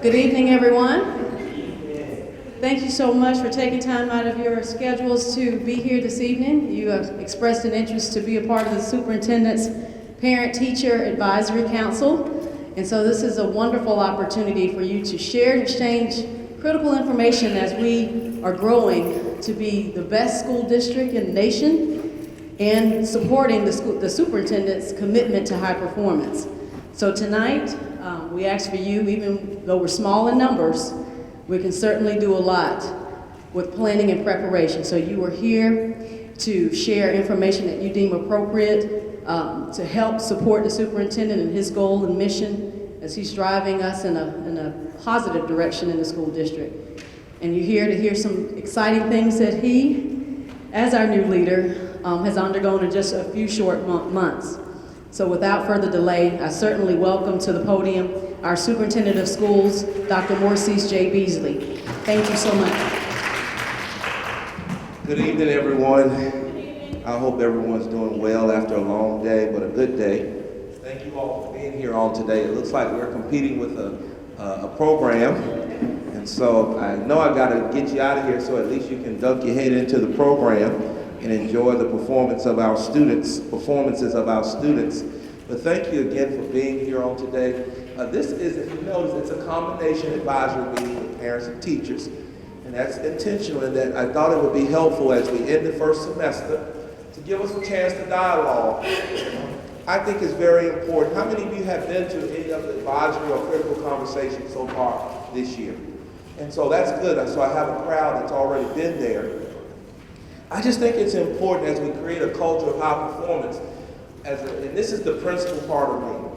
Good evening, everyone. Thank you so much for taking time out of your schedules to be here this evening. You have expressed an interest to be a part of the Superintendent's Parent-Teacher Advisory Council. And so this is a wonderful opportunity for you to share and exchange critical information as we are growing to be the best school district in the nation and supporting the superintendent's commitment to high performance. So tonight, we ask for you, even though we're small in numbers, we can certainly do a lot with planning and preparation. So you are here to share information that you deem appropriate to help support the superintendent in his goal and mission as he's driving us in a positive direction in the school district. And you're here to hear some exciting things that he, as our new leader, has undergone in just a few short months. So without further delay, I certainly welcome to the podium our Superintendent of Schools, Dr. Morcease J. Beasley. Thank you so much. Good evening, everyone. I hope everyone's doing well after a long day, but a good day. Thank you all for being here on today. It looks like we're competing with a program, and so I know I got to get you out of here so at least you can dunk your head into the program and enjoy the performances of our students. But thank you again for being here on today. This is, if you notice, it's a combination advisory meeting with parents and teachers. And that's intentional in that I thought it would be helpful as we end the first semester to give us a chance to dialogue. I think it's very important. How many of you have been to any of the advisory or critical conversations so far this year? And so that's good. So I have a crowd that's already been there. I just think it's important as we create a culture of high performance, and this is the principal part of me.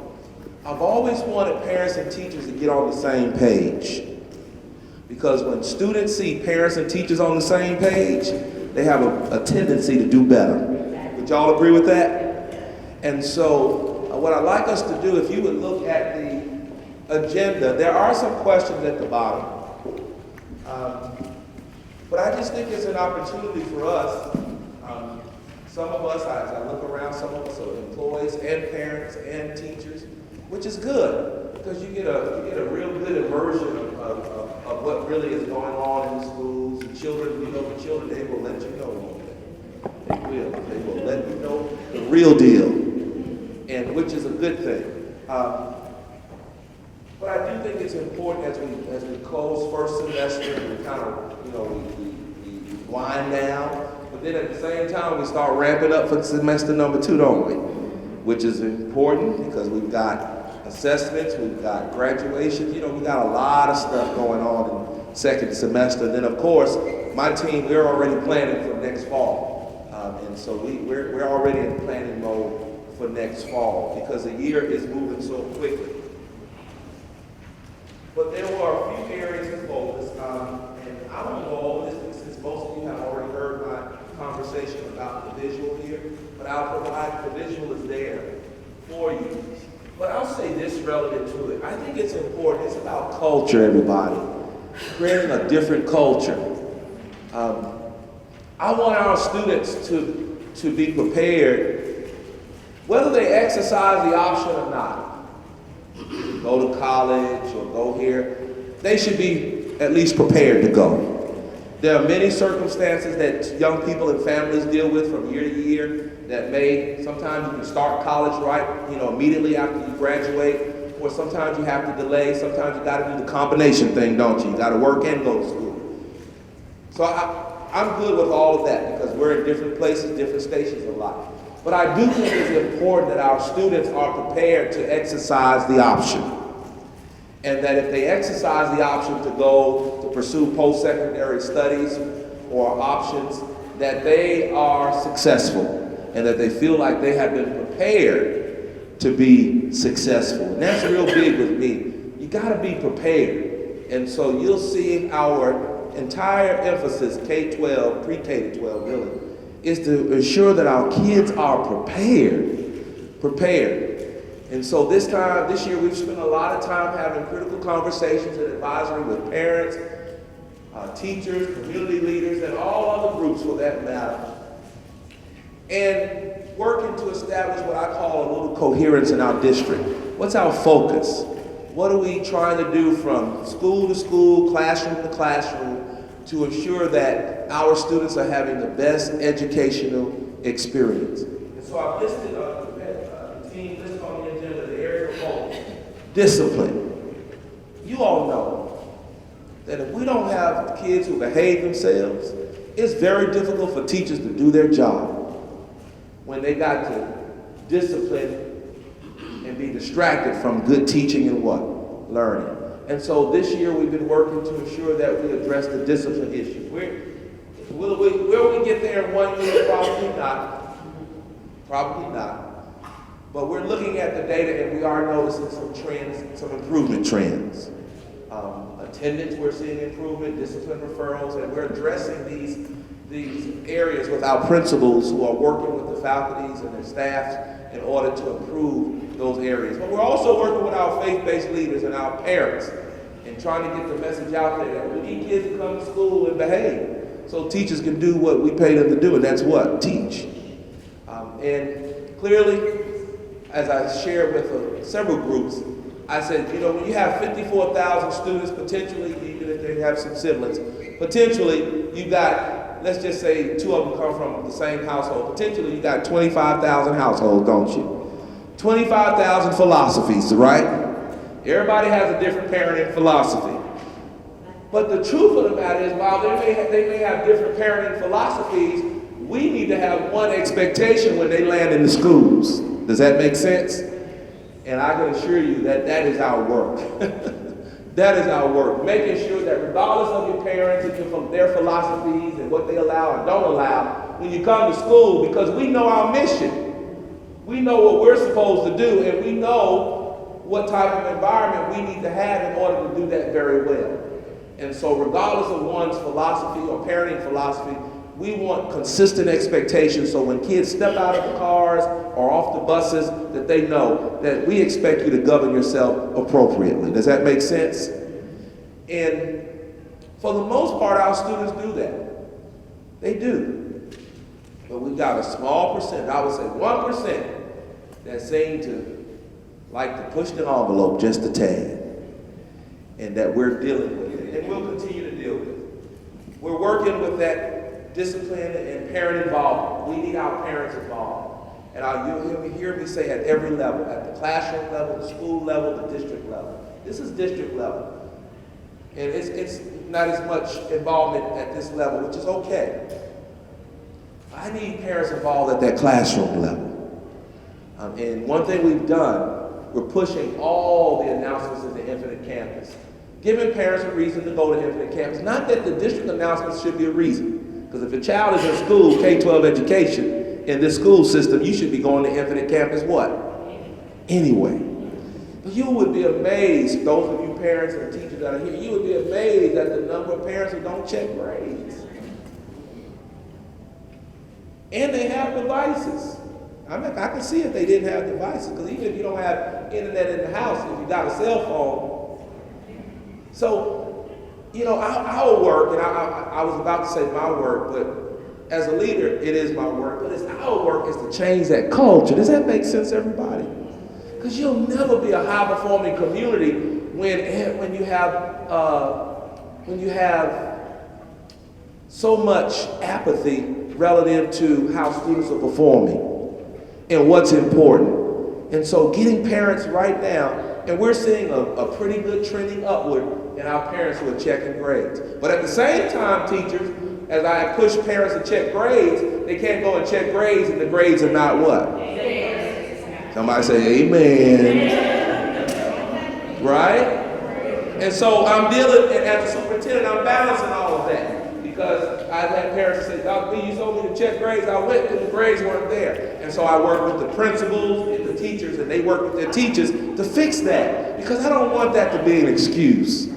I've always wanted parents and teachers to get on the same page. Because when students see parents and teachers on the same page, they have a tendency to do better. Would y'all agree with that? And so what I'd like us to do, if you would look at the agenda, there are some questions at the bottom. But I just think it's an opportunity for us. Some of us, as I look around, some of us are employees and parents and teachers, which is good because you get a real good immersion of what really is going on in the schools. The children, the children, they will let you know, won't they? They will. They will let you know the real deal, and which is a good thing. But I do think it's important as we close first semester and we kind of, we wind down. But then at the same time, we start ramping up for semester number 2, don't we? Which is important because we've got assessments, we've got graduations, we got a lot of stuff going on in second semester. And then of course, my team, we're already planning for next fall. And so we're already in planning mode for next fall because the year is moving so quickly. But there were a few areas of focus, and I won't go over this since most of you have already heard my conversation about the visual here, but I'll provide the visual is there for you. But I'll say this relative to it. I think it's important. It's about culture, everybody. Creating a different culture. I want our students to be prepared, whether they exercise the option or not. Go to college or go here, they should be at least prepared to go. There are many circumstances that young people and families deal with from year to year that sometimes you can start college right, immediately after you graduate, or sometimes you have to delay, sometimes you gotta do the combination thing, don't you? You gotta work and go to school. So I'm good with all of that because we're in different places, different stations of life. But I do think it's important that our students are prepared to exercise the option. And that if they exercise the option to go to pursue post-secondary studies or options, that they are successful and that they feel like they have been prepared to be successful. And that's real big with me. You gotta be prepared. And so you'll see our entire emphasis, K-12, pre-K to 12 really, is to ensure that our kids are prepared. And so this year, we've spent a lot of time having critical conversations and advisory with parents, teachers, community leaders, and all other groups for that matter. And working to establish what I call a little coherence in our district. What's our focus? What are we trying to do from school to school, classroom to classroom, to ensure that our students are having the best educational experience? And so I've listed the team listed on the agenda, the area of focus. Discipline. You all know that if we don't have kids who behave themselves, it's very difficult for teachers to do their job when they got to discipline and be distracted from good teaching and what? Learning. And so this year we've been working to ensure that we address the discipline issue. Will we get there in 1 year? Probably not. Probably not. But we're looking at the data and we are noticing some trends, some improvement trends. Attendance, we're seeing improvement, discipline referrals, and we're addressing these areas with our principals who are working with the faculties and their staffs in order to improve those areas. But we're also working with our faith-based leaders and our parents and trying to get the message out there that we need kids to come to school and behave so teachers can do what we pay them to do, and that's what? Teach. And clearly, as I shared with several groups, I said, you know, when you have 54,000 students, potentially, even if they have some siblings, potentially you got, let's just say 2 of them come from the same household, potentially you got 25,000 households, don't you? 25,000 philosophies, right? Everybody has a different parenting philosophy. But the truth of the matter is, while they may have different parenting philosophies, we need to have one expectation when they land in the schools. Does that make sense? And I can assure you that that is our work. That is our work. Making sure that regardless of your parents and their philosophies and what they allow and don't allow, when you come to school, because we know our mission. We know what we're supposed to do, and we know what type of environment we need to have in order to do that very well. And so regardless of one's philosophy or parenting philosophy, we want consistent expectations so when kids step out of the cars or off the buses that they know that we expect you to govern yourself appropriately. Does that make sense? And for the most part, our students do that. They do. But we've got a small percent, I would say 1%, that seem to like to push the envelope just a tad, and that we're dealing with it, and we'll continue to deal with it. We're working with that discipline and parent involvement. We need our parents involved. And you'll hear me say at every level, at the classroom level, the school level, the district level. This is district level. And it's not as much involvement at this level, which is okay. I need parents involved at that classroom level. And one thing we've done, we're pushing all the announcements in the Infinite Campus, giving parents a reason to go to Infinite Campus. Not that the district announcements should be a reason. Because if a child is in school, K-12 education, in this school system, you should be going to Infinite Campus what? Anyway. But you would be amazed, those of you parents and teachers that are here, you would be amazed at the number of parents who don't check grades. And they have devices. I mean, I can see if they didn't have devices, because even if you don't have internet in the house, if you got a cell phone. So, you know, our work, and I was about to say my work, but as a leader, it is my work, but it's our work is to change that culture. Does that make sense, everybody? Because you'll never be a high-performing community when you have so much apathy relative to how students are performing and what's important. And so getting parents right now, and we're seeing a pretty good trending upward in our parents who are checking grades. But at the same time, teachers, as I push parents to check grades, they can't go and check grades and the grades are not what? Amen. Somebody say amen. Right? And so I'm dealing, and as a superintendent, I'm balancing all of that. Because I've had parents say, Dr. B, you told me to check grades. I went and the grades weren't there. And so I work with the principals and the teachers, and they work with their teachers to fix that. Because I don't want that to be an excuse.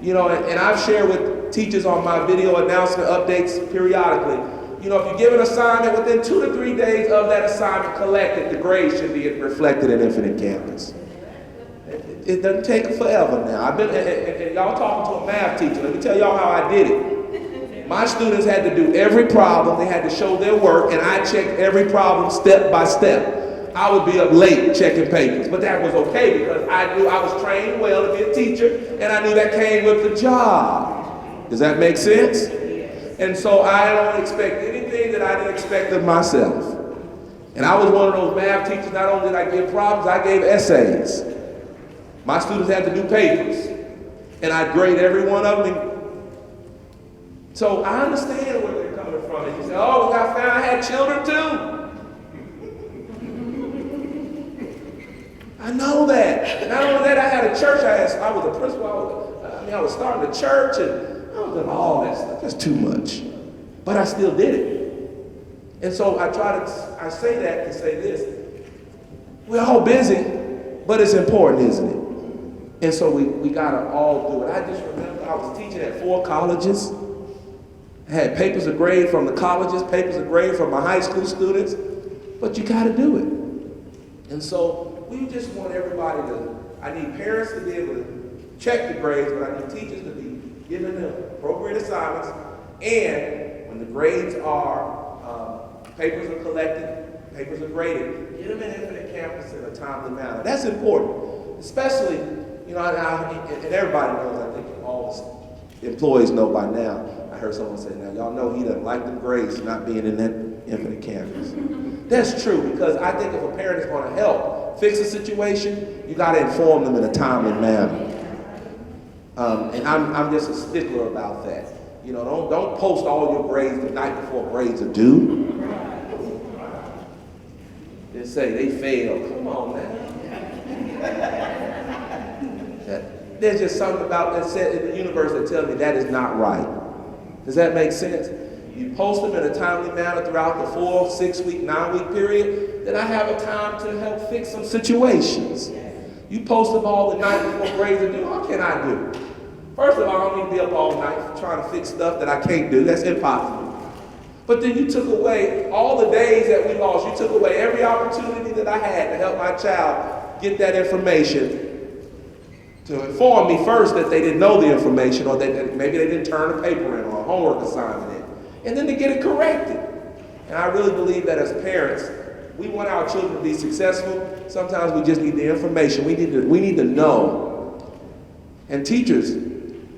You know, and I've shared with teachers on my video announcement updates periodically. You know, if you give an assignment, within 2 to 3 days of that assignment collected, the grades should be reflected at Infinite Campus. It doesn't take forever now. I've been, and y'all talking to a math teacher. Let me tell y'all how I did it. My students had to do every problem. They had to show their work, and I checked every problem step by step. I would be up late checking papers. But that was okay because I knew I was trained well to be a teacher, and I knew that came with the job. Does that make sense? And so I don't expect anything that I didn't expect of myself. And I was one of those math teachers, not only did I give problems, I gave essays. My students had to do papers, and I'd grade every one of them. So I understand where they're coming from. And you say, oh, I found I had children too. I know that. Not only that, I had a church. I was a principal. I was starting a church, and I was doing all that stuff. That's too much. But I still did it. And so I say that to say this. We're all busy, but it's important, isn't it? And so we gotta all do it. I just remember I was teaching at 4 colleges. I had papers of grade from the colleges, papers of grade from my high school students, but you gotta do it. And so we just want everybody I need parents to be able to check the grades, but I need teachers to be giving them appropriate assignments, and when the grades are, papers are collected, papers are graded, get them in Infinite Campus in a timely manner. That's important, especially, and everybody knows, I think all employees know by now. I heard someone say, now y'all know he doesn't like them grades not being in that Infinite Campus. That's true, because I think if a parent is going to help fix a situation, you got to inform them in a timely manner. And I'm just a stickler about that. Don't post all your grades the night before grades are due. And say they failed. Come on, man. There's just something about that said in the universe that tells me that is not right. Does that make sense? You post them in a timely manner throughout the 4, 6-week, 9-week period, then I have a time to help fix some situations. You post them all the night before grades are due, what can I do? First of all, I don't need to be up all night trying to fix stuff that I can't do. That's impossible. But then you took away all the days that we lost. You took away every opportunity that I had to help my child get that information, to inform me first that they didn't know the information, or that maybe they didn't turn a paper in or a homework assignment in, and then to get it corrected. And I really believe that as parents, we want our children to be successful. Sometimes we just need the information. We need to know. And teachers,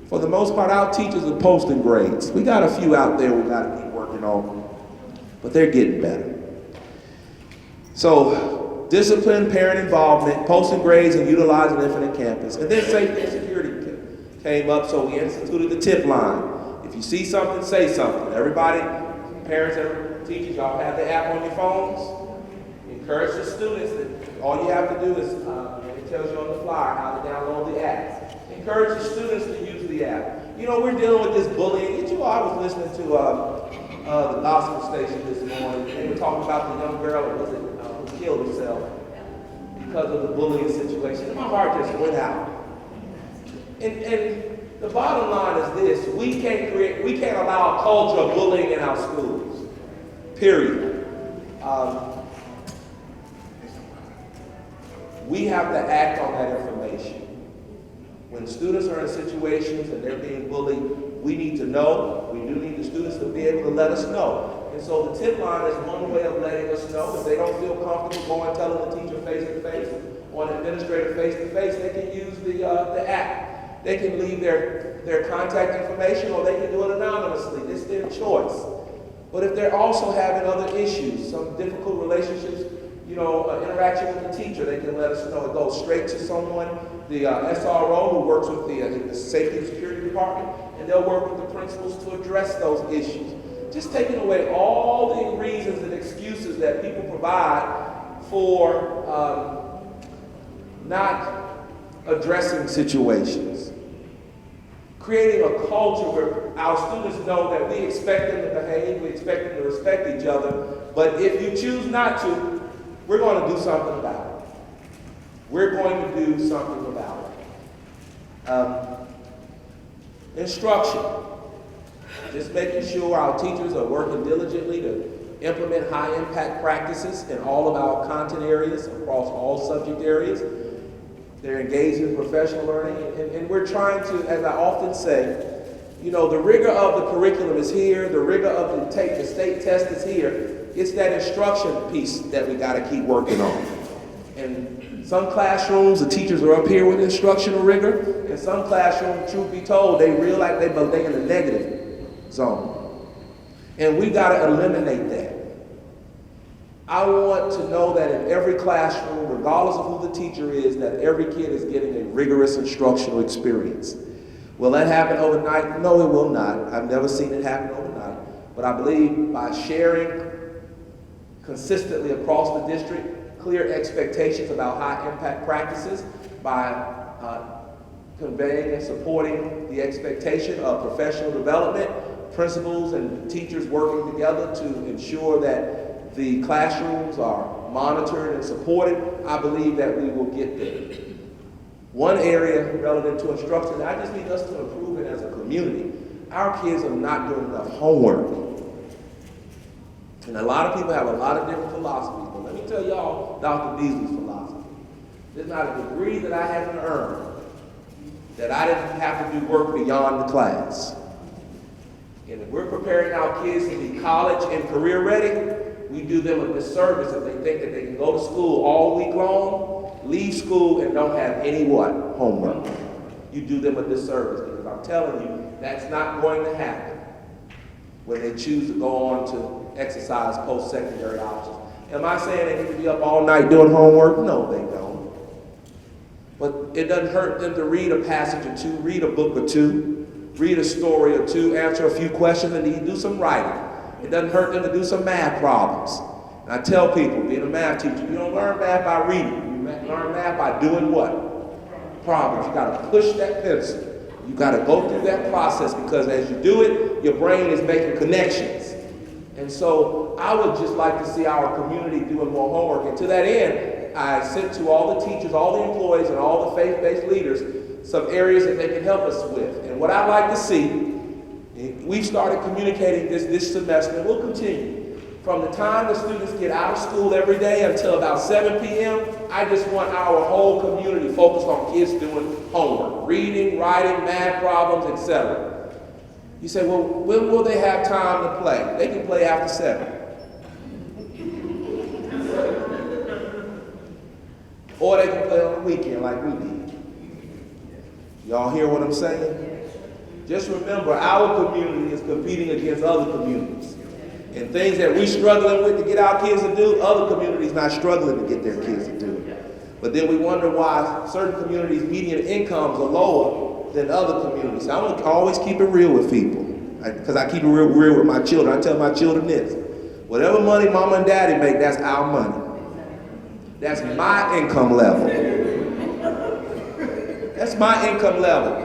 for the most part, our teachers are posting grades. We got a few out there we got to keep working on, but they're getting better. So, discipline, parent involvement, posting grades, and utilizing Infinite Campus. And then safety and security came up, so we instituted the tip line. If you see something, say something. Everybody, parents, teachers, y'all have the app on your phones. Encourage the students that all you have to do is, it tells you on the flyer how to download the app. Encourage the students to use the app. We're dealing with this bullying. I was listening to the gospel station this morning. They were talking about the young girl who killed herself because of the bullying situation. And my heart just went out. And the bottom line is this: we can't allow a culture of bullying in our schools. Period. We have to act on that information. When students are in situations and they're being bullied, we need to know. We do need the students to be able to let us know. And so the tip line is one way of letting us know. If they don't feel comfortable going and telling the teacher face-to-face or an administrator face-to-face, they can use the app. They can leave their contact information, or they can do it anonymously. It's their choice. But if they're also having other issues, some difficult relationships, interaction with the teacher, they can let us know. It goes straight to someone, the SRO, who works with the Safety and Security Department, and they'll work with the principals to address those issues. Just taking away all the reasons and excuses that people provide for not addressing situations. Creating a culture where our students know that we expect them to behave, we expect them to respect each other, but if you choose not to, we're going to do something about it. We're going to do something about it. Instruction. Just making sure our teachers are working diligently to implement high-impact practices in all of our content areas, across all subject areas. They're engaged in professional learning, and we're trying to, as I often say, the rigor of the curriculum is here, the rigor of the state test is here, It's that instruction piece that we gotta keep working on. And some classrooms, the teachers are up here with instructional rigor, and some classrooms, truth be told, they real like they in the negative zone. And we gotta eliminate that. I want to know that in every classroom, regardless of who the teacher is, that every kid is getting a rigorous instructional experience. Will that happen overnight? No, it will not. I've never seen it happen overnight. But I believe by sharing consistently across the district clear expectations about high impact practices, by conveying and supporting the expectation of professional development, principals and teachers working together to ensure that the classrooms are monitored and supported, I believe that we will get there. One area relative to instruction, I just need us to improve it as a community. Our kids are not doing enough homework. And a lot of people have a lot of different philosophies, but let me tell y'all Dr. Beasley's philosophy. There's not a degree that I haven't earned that I didn't have to do work beyond the class. And if we're preparing our kids to be college and career ready, we do them a disservice if they think that they can go to school all week long, leave school, and don't have any what? Homework. You do them a disservice, because I'm telling you, that's not going to happen when they choose to go on to exercise post-secondary options. Am I saying they need to be up all night doing homework? No, they don't. But it doesn't hurt them to read a passage or two, read a book or two, read a story or two, answer a few questions, and do some writing. It doesn't hurt them to do some math problems. And I tell people, being a math teacher, you don't learn math by reading. You learn math by doing what? Problems. You gotta push that pencil. You gotta go through that process, because as you do it, your brain is making connections. And so I would just like to see our community doing more homework. And to that end, I sent to all the teachers, all the employees, and all the faith-based leaders some areas that they can help us with. And what I'd like to see, we've started communicating this semester, and we'll continue. From the time the students get out of school every day until about 7 p.m., I just want our whole community focused on kids doing homework, reading, writing, math problems, etc. You say, well, when will they have time to play? They can play after 7. Or they can play on the weekend like we did. Y'all hear what I'm saying? Just remember, our community is competing against other communities. And things that we're struggling with to get our kids to do, other communities not struggling to get their kids to do. But then we wonder why certain communities' median incomes are lower than other communities. I want to always keep it real with people, because I keep it real with my children. I tell my children this: whatever money mama and daddy make, that's our money. That's my income level. That's my income level.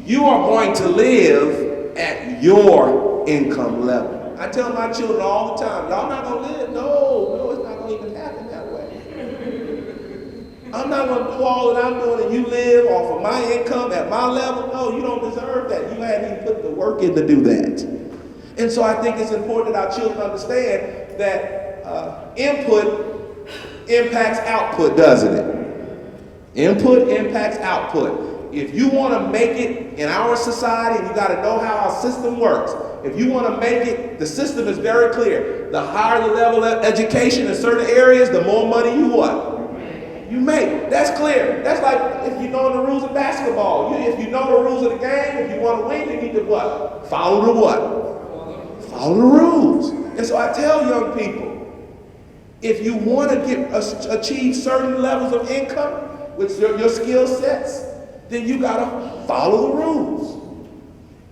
You are going to live at your income level. I tell my children all the time, y'all not gonna live? No, it's not gonna even happen that way. I'm not gonna do all that I'm doing and you live off of my income at my level. No, you don't deserve that. You hadn't even put the work in to do that. And so I think it's important that our children understand that input impacts output, doesn't it? Input impacts output. If you want to make it in our society, and you got to know how our system works. If you want to make it, the system is very clear. The higher the level of education in certain areas, the more money you what? You make. That's clear. That's like if you know the rules of basketball. If you know the rules of the game, if you want to win, you need to what? Follow the what? Follow the rules. And so I tell young people, if you want to achieve certain levels of income with your skill sets, then you gotta follow the rules.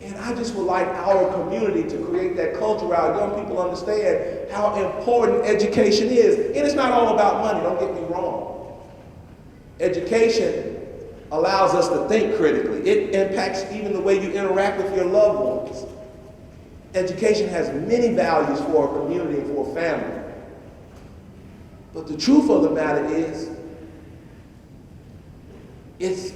And I just would like our community to create that culture where our young people understand how important education is. And it's not all about money, don't get me wrong. Education allows us to think critically. It impacts even the way you interact with your loved ones. Education has many values for a community and for a family. But the truth of the matter is, it's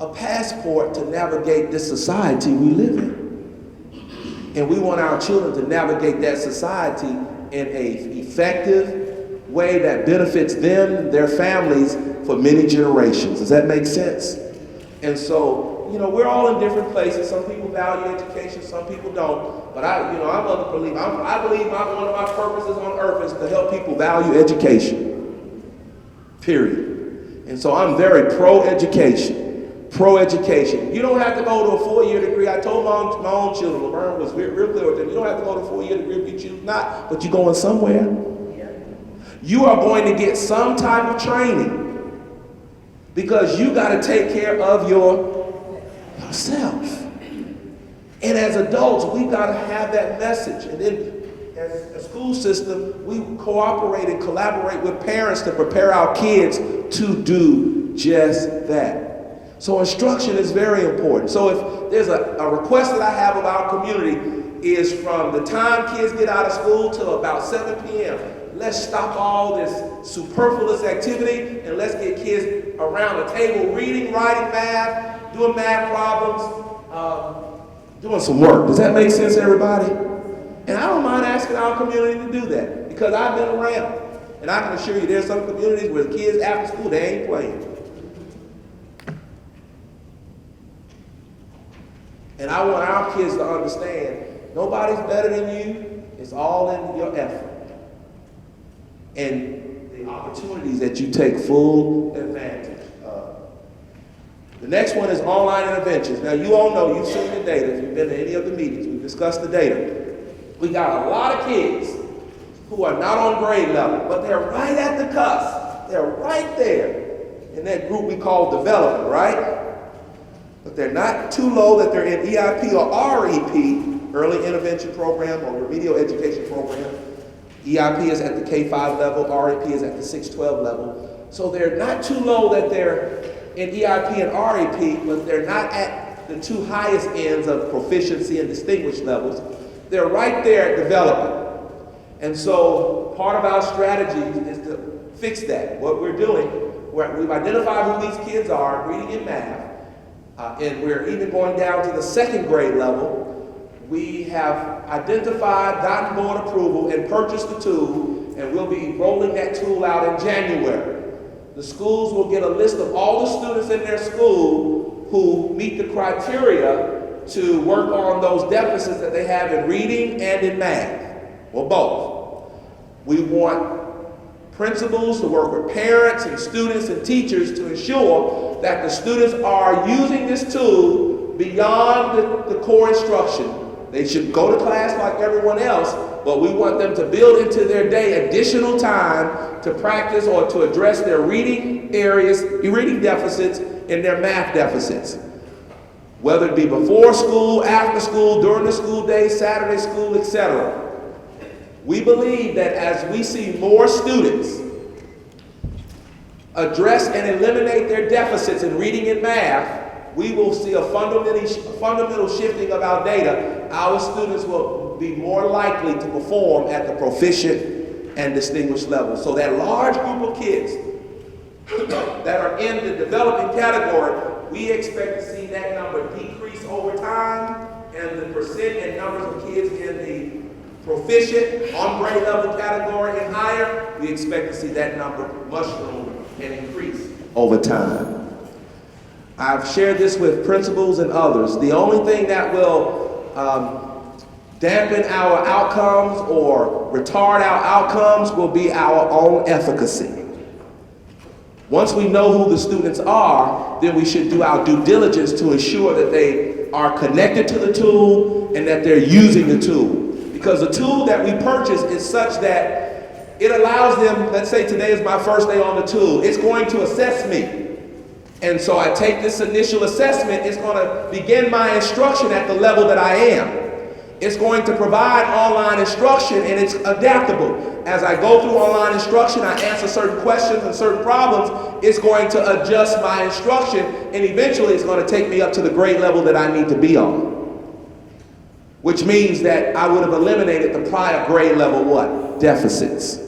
a passport to navigate this society we live in. And we want our children to navigate that society in an effective way that benefits them, their families, for many generations. Does that make sense? And so we're all in different places. Some people value education, some people don't. But I'm a believer. I believe one of my purposes on earth is to help people value education. Period. And so I'm very pro-education. Pro-education. You don't have to go to a 4-year degree. I told my own children, Laverne was real clear with them. You don't have to go to a 4-year degree if you choose not, but you're going somewhere. You are going to get some type of training because you got to take care of yourself. And as adults, we got to have that message. And then as a school system, we cooperate and collaborate with parents to prepare our kids to do just that. So instruction is very important. So if there's a request that I have of our community is from the time kids get out of school till about 7 p.m., let's stop all this superfluous activity and let's get kids around the table reading, writing, math, doing math problems, doing some work. Does that make sense, everybody? And I don't mind asking our community to do that because I've been around. And I can assure you there's some communities where the kids after school, they ain't playing. And I want our kids to understand nobody's better than you. It's all in your effort. And the opportunities that you take full advantage of. The next one is online interventions. Now you all know, you've seen the data, if you've been to any of the meetings, we've discussed the data. We got a lot of kids who are not on grade level, but they're right at the cusp. They're right there in that group we call development, right? But they're not too low that they're in EIP or REP, Early Intervention Program or Remedial Education Program. EIP is at the K-5 level, REP is at the 6-12 level. So they're not too low that they're in EIP and REP, but they're not at the two highest ends of proficiency and distinguished levels. They're right there at development. And so part of our strategy is to fix that. What we're doing, we've identified who these kids are, reading and math, and we're even going down to the 2nd grade level. We have identified, gotten board approval, and purchased the tool, and we'll be rolling that tool out in January. The schools will get a list of all the students in their school who meet the criteria to work on those deficits that they have in reading and in math, or both. We want principals to work with parents and students and teachers to ensure that the students are using this tool beyond the core instruction. They should go to class like everyone else, but we want them to build into their day additional time to practice or to address their reading deficits and their math deficits. Whether it be before school, after school, during the school day, Saturday school, etc. We believe that as we see more students address and eliminate their deficits in reading and math, we will see a fundamental shifting of our data. Our students will be more likely to perform at the proficient and distinguished level. So that large group of kids that are in the developing category, we expect to see that number decrease over time, and the percent and numbers of kids in the proficient, on grade level category and higher, we expect to see that number mushroom and increase over time. I've shared this with principals and others. The only thing that will dampen our outcomes or retard our outcomes will be our own efficacy. Once we know who the students are, then we should do our due diligence to ensure that they are connected to the tool and that they're using the tool. Because the tool that we purchase is such that it allows them, let's say today is my first day on the tool, it's going to assess me. And so I take this initial assessment, it's going to begin my instruction at the level that I am. It's going to provide online instruction, and it's adaptable. As I go through online instruction, I answer certain questions and certain problems, it's going to adjust my instruction, and eventually it's going to take me up to the grade level that I need to be on. Which means that I would have eliminated the prior grade level what? Deficits.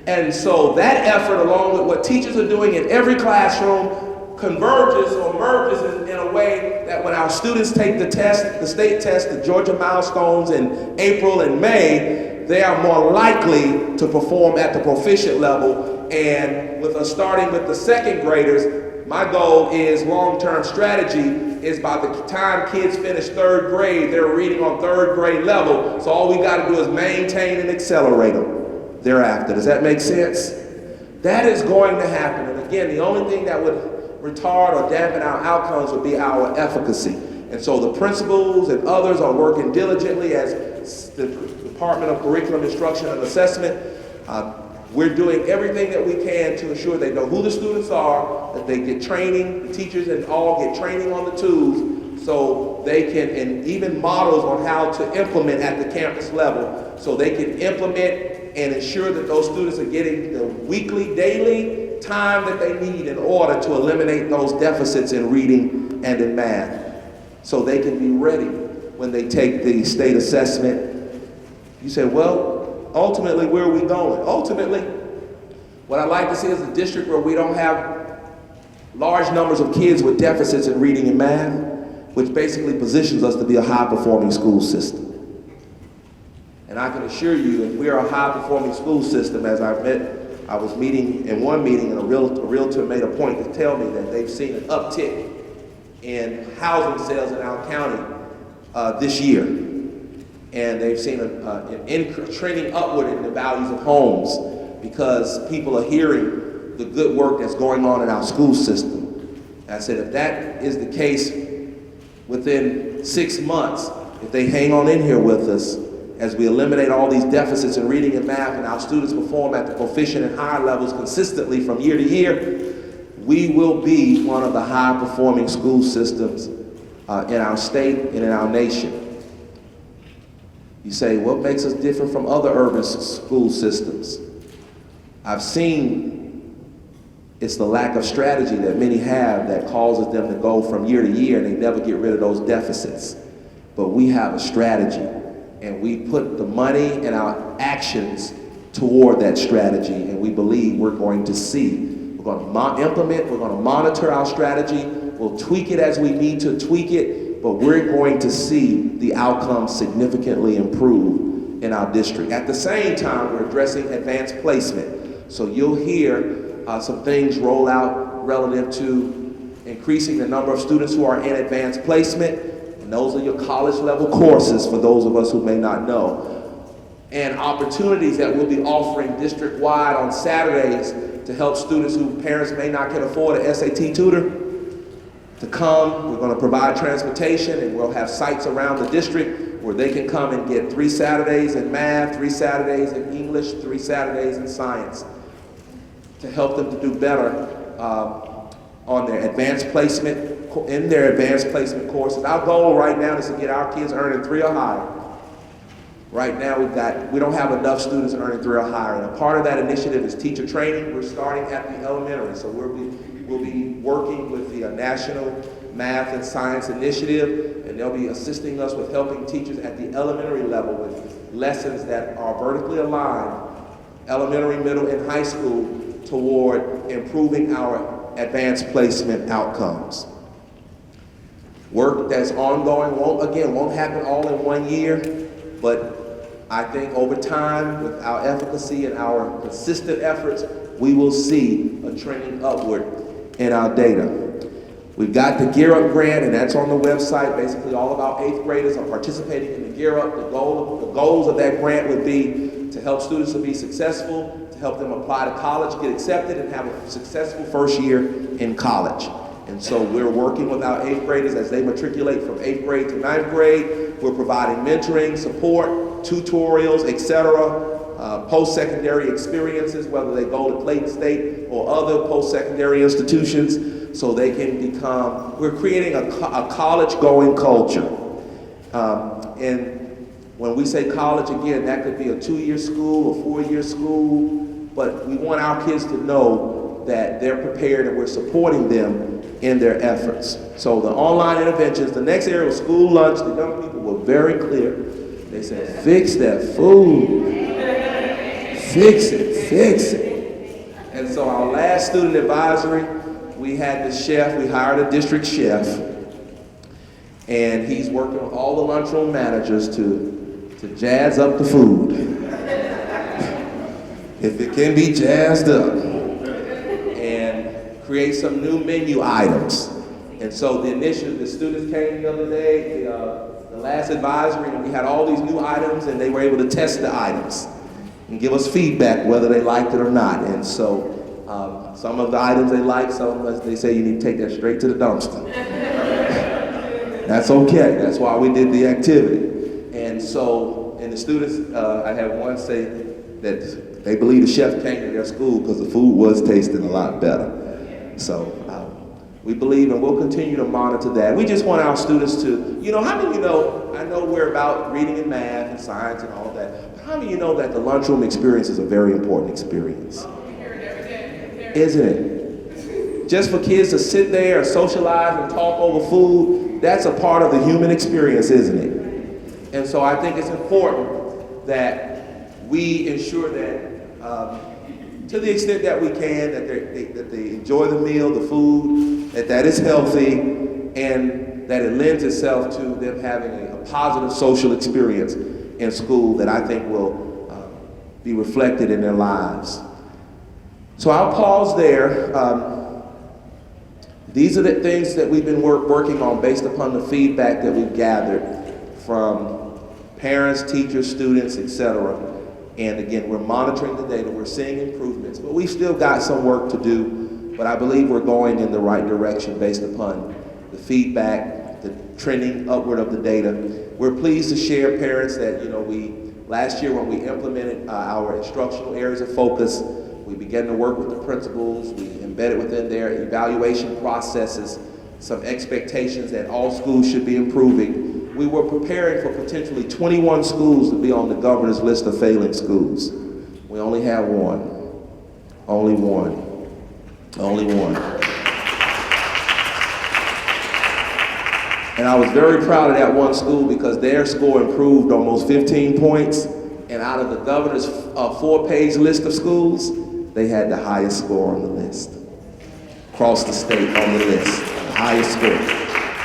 And so that effort, along with what teachers are doing in every classroom, converges or merges in a way that when our students take the test, the state test, the Georgia milestones in April and May, they are more likely to perform at the proficient level. And with us starting with the 2nd graders, my goal is long-term strategy is by the time kids finish third grade, they're reading on third grade level. So all we got to do is maintain and accelerate them thereafter. Does that make sense? That is going to happen. And again, the only thing that would retard or dampen our outcomes would be our efficacy. And so the principals and others are working diligently as the Department of Curriculum Instruction and Assessment. We're doing everything that we can to ensure they know who the students are, that they get training, the teachers and all get training on the tools so they can, and even models on how to implement at the campus level, so they can implement and ensure that those students are getting the weekly, daily time that they need in order to eliminate those deficits in reading and in math, so they can be ready when they take the state assessment. You say, well, ultimately, where are we going? Ultimately, what I'd like to see is a district where we don't have large numbers of kids with deficits in reading and math, which basically positions us to be a high-performing school system. And I can assure you, if we're a high-performing school system, as I was meeting in one meeting, and a realtor made a point to tell me that they've seen an uptick in housing sales in our county this year. And they've seen an trending upward in the values of homes because people are hearing the good work that's going on in our school system. And I said, if that is the case within 6 months, if they hang on in here with us, as we eliminate all these deficits in reading and math and our students perform at the proficient and higher levels consistently from year to year, we will be one of the high-performing school systems in our state and in our nation. You say, what makes us different from other urban school systems? I've seen it's the lack of strategy that many have that causes them to go from year to year and they never get rid of those deficits. But we have a strategy, and we put the money and our actions toward that strategy, and we believe we're going to see. We're going to implement, we're going to monitor our strategy, we'll tweak it as we need to tweak it, but we're going to see the outcomes significantly improve in our district. At the same time, we're addressing advanced placement. So you'll hear some things roll out relative to increasing the number of students who are in advanced placement, and those are your college level courses for those of us who may not know, and opportunities that we'll be offering district-wide on Saturdays to help students whose parents may not can afford an SAT tutor to come. We're going to provide transportation, and we'll have sites around the district where they can come and get 3 Saturdays in math, 3 Saturdays in English, 3 Saturdays in science to help them to do better on their advanced placement, in their advanced placement courses. Our goal right now is to get our kids earning 3 or higher. Right now we don't have enough students earning 3 or higher, and a part of that initiative is teacher training. We're starting at the elementary, so we'll be working with the National Math and Science Initiative, and they'll be assisting us with helping teachers at the elementary level with lessons that are vertically aligned, elementary, middle, and high school, toward improving our advanced placement outcomes. Work that's ongoing won't happen all in 1 year, but I think over time, with our efficacy and our consistent efforts, we will see a trending upward in our data. We've got the Gear Up grant, and that's on the website. Basically, all of our 8th graders are participating in the Gear Up. The goals of that grant would be to help students to be successful, to help them apply to college, get accepted, and have a successful first year in college. And so we're working with our 8th graders as they matriculate from 8th grade to 9th grade. We're providing mentoring, support, tutorials, etc., post-secondary experiences, whether they go to Clayton State or other post-secondary institutions, so they can become, we're creating a college-going culture. And when we say college, again, that could be a 2-year school, a 4-year school, but we want our kids to know that they're prepared and we're supporting them in their efforts. So the online interventions, the next area was school lunch. The young people were very clear. They said, fix that food. Fix it, fix it. And so our last student advisory, we had the chef, we hired a district chef, and he's working with all the lunchroom managers to jazz up the food. If it can be jazzed up. And create some new menu items. And so the initiative, the students came the other day, the last advisory, and we had all these new items, and they were able to test the items and give us feedback whether they liked it or not. And so some of the items they liked, some of us, they say you need to take that straight to the dumpster. That's okay. That's why we did the activity. And so, and the students, I had one say that they believe the chef came to their school because the food was tasting a lot better. So we believe, and we'll continue to monitor that. We just want our students to, you know, how many of you know, I know we're about reading and math and science and all that, but how many of you know that the lunchroom experience is a very important experience? Isn't it? Just for kids to sit there and socialize and talk over food, that's a part of the human experience, isn't it? And so I think it's important that we ensure that to the extent that we can, that they enjoy the meal, the food, that is healthy, and that it lends itself to them having a positive social experience in school that I think will be reflected in their lives. So I'll pause there. These are the things that we've been working on based upon the feedback that we've gathered from parents, teachers, students, etc. And again, we're monitoring the data, we're seeing improvements, but we've still got some work to do, but I believe we're going in the right direction based upon the feedback, the trending upward of the data. We're pleased to share, parents, that last year when we implemented our instructional areas of focus, we began to work with the principals, we embedded within their evaluation processes some expectations that all schools should be improving. We were preparing for potentially 21 schools to be on the governor's list of failing schools. We only have one. Only one. Only one. And I was very proud of that one school because their score improved almost 15 points. And out of the governor's 4-page list of schools, they had the highest score on the list. Across the state on the list, the highest score.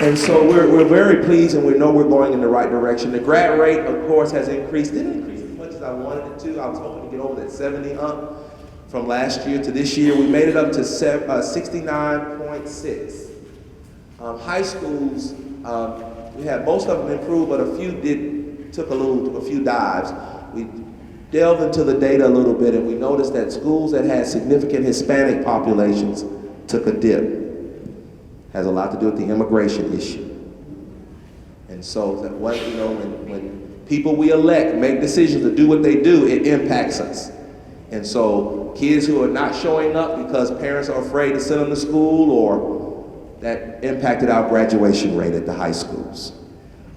And so we're very pleased, and we know we're going in the right direction. The grad rate, of course, has increased. It didn't increase as much as I wanted it to. I was hoping to get over that 70 hump from last year to this year. We made it up to 69.6. High schools, we had most of them improved, but a few took a few dives. We delved into the data a little bit, and we noticed that schools that had significant Hispanic populations took a dip. Has a lot to do with the immigration issue. And so that when people we elect make decisions to do what they do, it impacts us. And so kids who are not showing up because parents are afraid to send them to school, or that impacted our graduation rate at the high schools.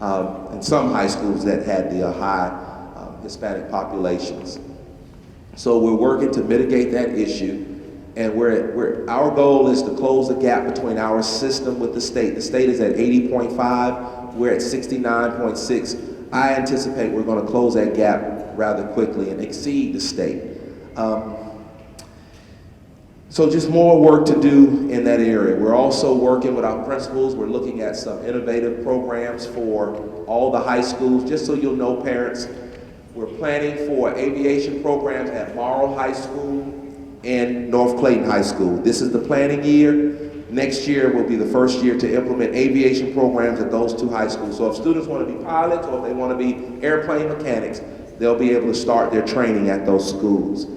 And some high schools that had the high Hispanic populations. So we're working to mitigate that issue. And our goal is to close the gap between our system with the state. The state is at 80.5, we're at 69.6. I anticipate we're going to close that gap rather quickly and exceed the state. So just more work to do in that area. We're also working with our principals. We're looking at some innovative programs for all the high schools. Just so you'll know, parents, we're planning for aviation programs at Morrow High School and North Clayton High School. This is the planning year. Next year will be the first year to implement aviation programs at those two high schools. So if students want to be pilots or if they want to be airplane mechanics, they'll be able to start their training at those schools.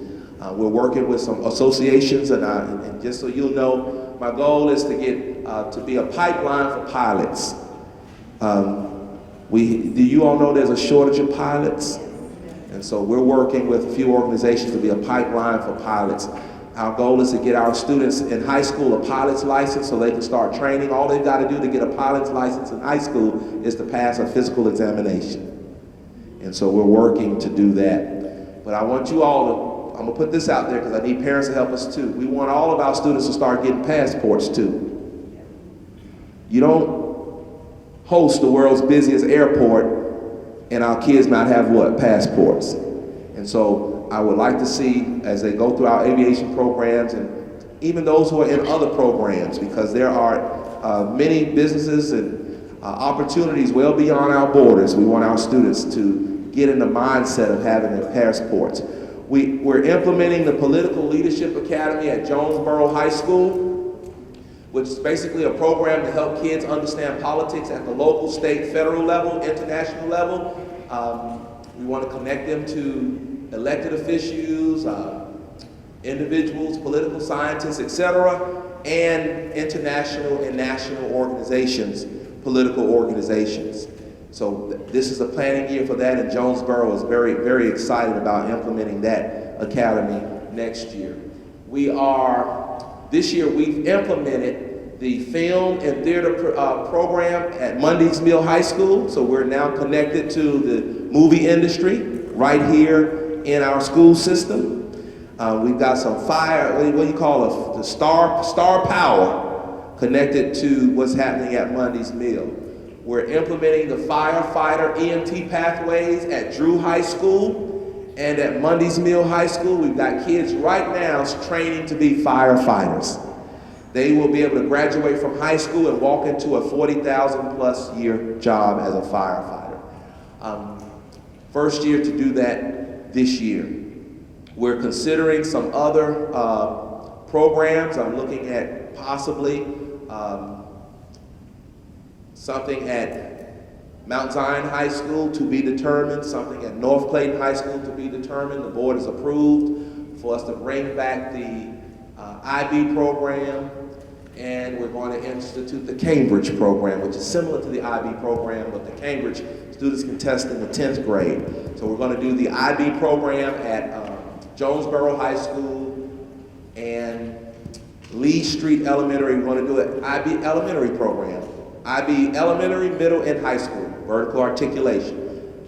We're working with some associations, and just so you'll know, my goal is to get to be a pipeline for pilots. Do you all know there's a shortage of pilots? And so we're working with a few organizations to be a pipeline for pilots. Our goal is to get our students in high school a pilot's license so they can start training. All they've got to do to get a pilot's license in high school is to pass a physical examination. And so we're working to do that. But I want you all to, I'm gonna put this out there because I need parents to help us too. We want all of our students to start getting passports too. You don't host the world's busiest airport and our kids not have what? Passports. And so I would like to see, as they go through our aviation programs, and even those who are in other programs, because there are many businesses and opportunities well beyond our borders. We want our students to get in the mindset of having their passports. We're implementing the Political Leadership Academy at Jonesboro High School. which is basically a program to help kids understand politics at the local, state, federal level, international level. We want to connect them to elected officials, individuals, political scientists, etc., and international and national organizations, political organizations. So this is a planning year for that, and Jonesboro is very, very excited about implementing that academy next year. This year we've implemented the film and theater program at Mundy's Mill High School, so we're now connected to the movie industry right here in our school system. We've got some what do you call the star power connected to what's happening at Mundy's Mill. We're implementing the firefighter EMT pathways at Drew High School and at Mundy's Mill High School. We've got kids right now training to be firefighters. They will be able to graduate from high school and walk into a 40,000 plus year job as a firefighter. First year to do that this year. We're considering some other programs. I'm looking at possibly something at Mount Zion High School to be determined, something at North Clayton High School to be determined. The board has approved for us to bring back the IB program, and we're going to institute the Cambridge program, which is similar to the IB program, but the Cambridge students can test in the 10th grade. So we're going to do the IB program at Jonesboro High School and Lee Street Elementary. We're going to do an IB elementary program. IB elementary, middle, and high school, vertical articulation.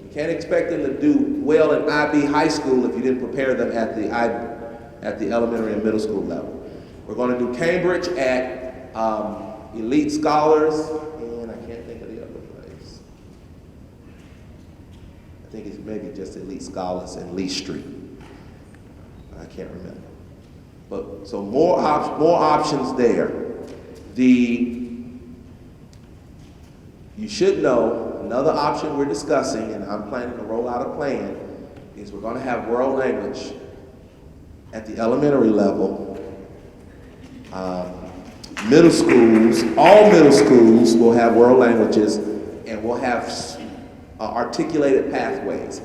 You can't expect them to do well in IB high school if you didn't prepare them at the elementary and middle school level. We're going to do Cambridge at Elite Scholars, and I can't think of the other place. I think it's maybe just Elite Scholars and Lee Street. I can't remember. But so more options there. You should know, another option we're discussing, and I'm planning to roll out a plan, is we're going to have world language at the elementary level. Middle schools, all middle schools will have world languages, and we'll have articulated pathways.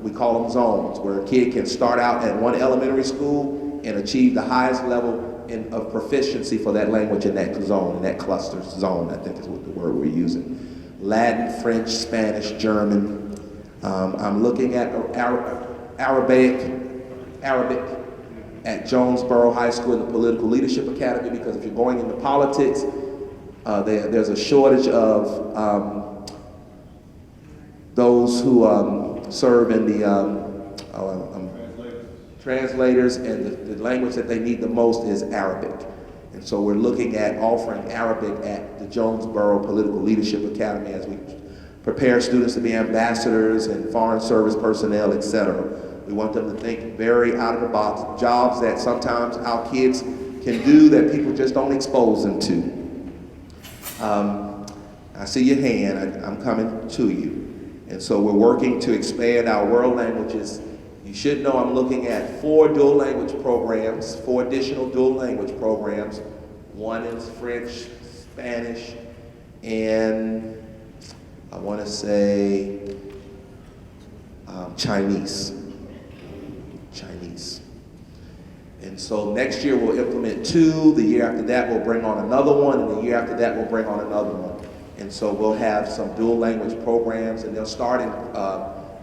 We call them zones, where a kid can start out at one elementary school and achieve the highest level of proficiency for that language in that zone, in that cluster zone, I think is what the word we're using. Latin, French, Spanish, German. I'm looking at Arabic at Jonesboro High School in the Political Leadership Academy, because if you're going into politics, there's a shortage of those who serve in the translators, and the language that they need the most is Arabic. And so we're looking at offering Arabic at the Jonesboro Political Leadership Academy as we prepare students to be ambassadors and foreign service personnel, etc. We want them to think very out of the box, jobs that sometimes our kids can do that people just don't expose them to. I see your hand, I'm coming to you. And so we're working to expand our world languages. You should know I'm looking at 4 dual language programs, 4 additional dual language programs. One is French, Spanish, and I want to say Chinese. And so next year we'll implement 2, the year after that we'll bring on another one, and the year after that we'll bring on another one. And so we'll have some dual language programs, and they'll start in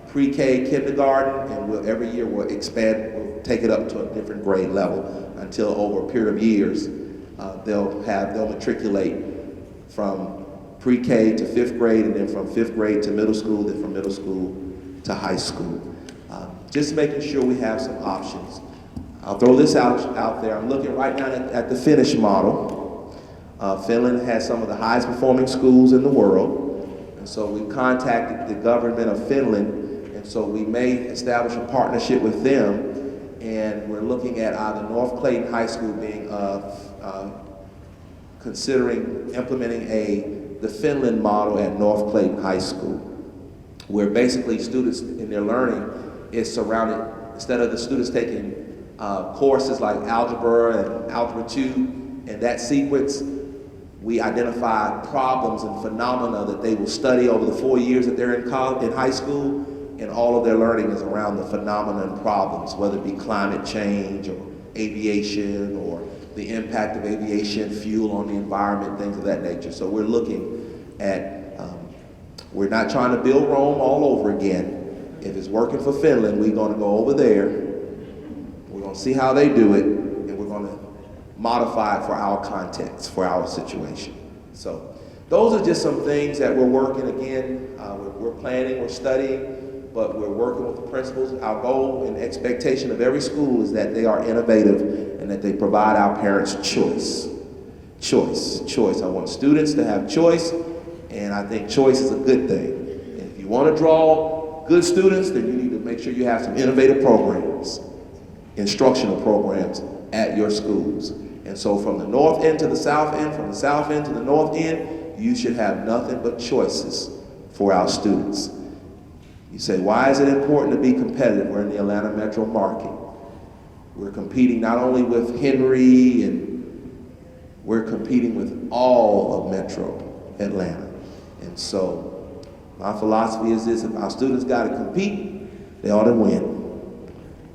pre-K kindergarten, and every year we'll expand, we'll take it up to a different grade level until over a period of years they'll matriculate from pre-K to 5th grade, and then from 5th grade to middle school, then from middle school to high school. Just making sure we have some options. I'll throw this out there. I'm looking right now at the Finnish model. Finland has some of the highest performing schools in the world, and so we've contacted the government of Finland. And so we may establish a partnership with them, and we're looking at either North Clayton High School being considering implementing the Finland model at North Clayton High School, where basically students in their learning is surrounded, instead of the students taking courses like algebra and algebra 2 In that sequence, we identify problems and phenomena that they will study over the 4 years that they're in college, in high school, and all of their learning is around the phenomena and problems, whether it be climate change or aviation or the impact of aviation fuel on the environment, things of that nature. So we're looking at, we're not trying to build Rome all over again. If it's working for Finland, we're going to go over there. We're going to see how they do it, and we're going to modify it for our context, for our situation. So those are just some things that we're working again. We're planning, we're studying, but we're working with the principals. Our goal and expectation of every school is that they are innovative and that they provide our parents choice. Choice. I want students to have choice, and I think choice is a good thing. And if you want to draw good students, then you need to make sure you have some innovative programs, instructional programs at your schools. And so from the north end to the south end, from the south end to the north end, you should have nothing but choices for our students. You say, why is it important to be competitive? We're in the Atlanta metro market. We're competing not only with Henry, and we're competing with all of metro Atlanta. And so my philosophy is this: if our students got to compete, they ought to win.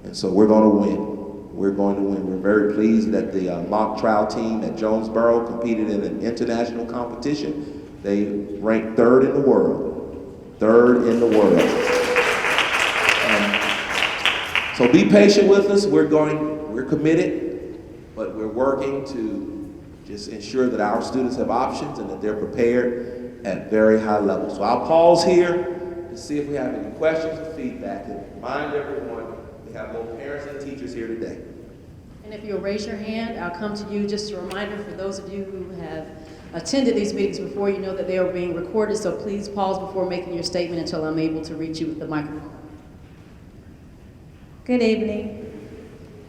And so we're going to win. We're going to win. We're very pleased that the mock trial team at Jonesboro competed in an international competition. They ranked third in the world. Third in the world. So be patient with us. We're committed, but we're working to just ensure that our students have options and that they're prepared at very high levels. So I'll pause here to see if we have any questions or feedback, and remind everyone we have both parents and teachers here today. And if you'll raise your hand, I'll come to you. Just a reminder for those of you who have attended these meetings before, you know that they are being recorded, so please pause before making your statement until I'm able to reach you with the microphone. Good evening.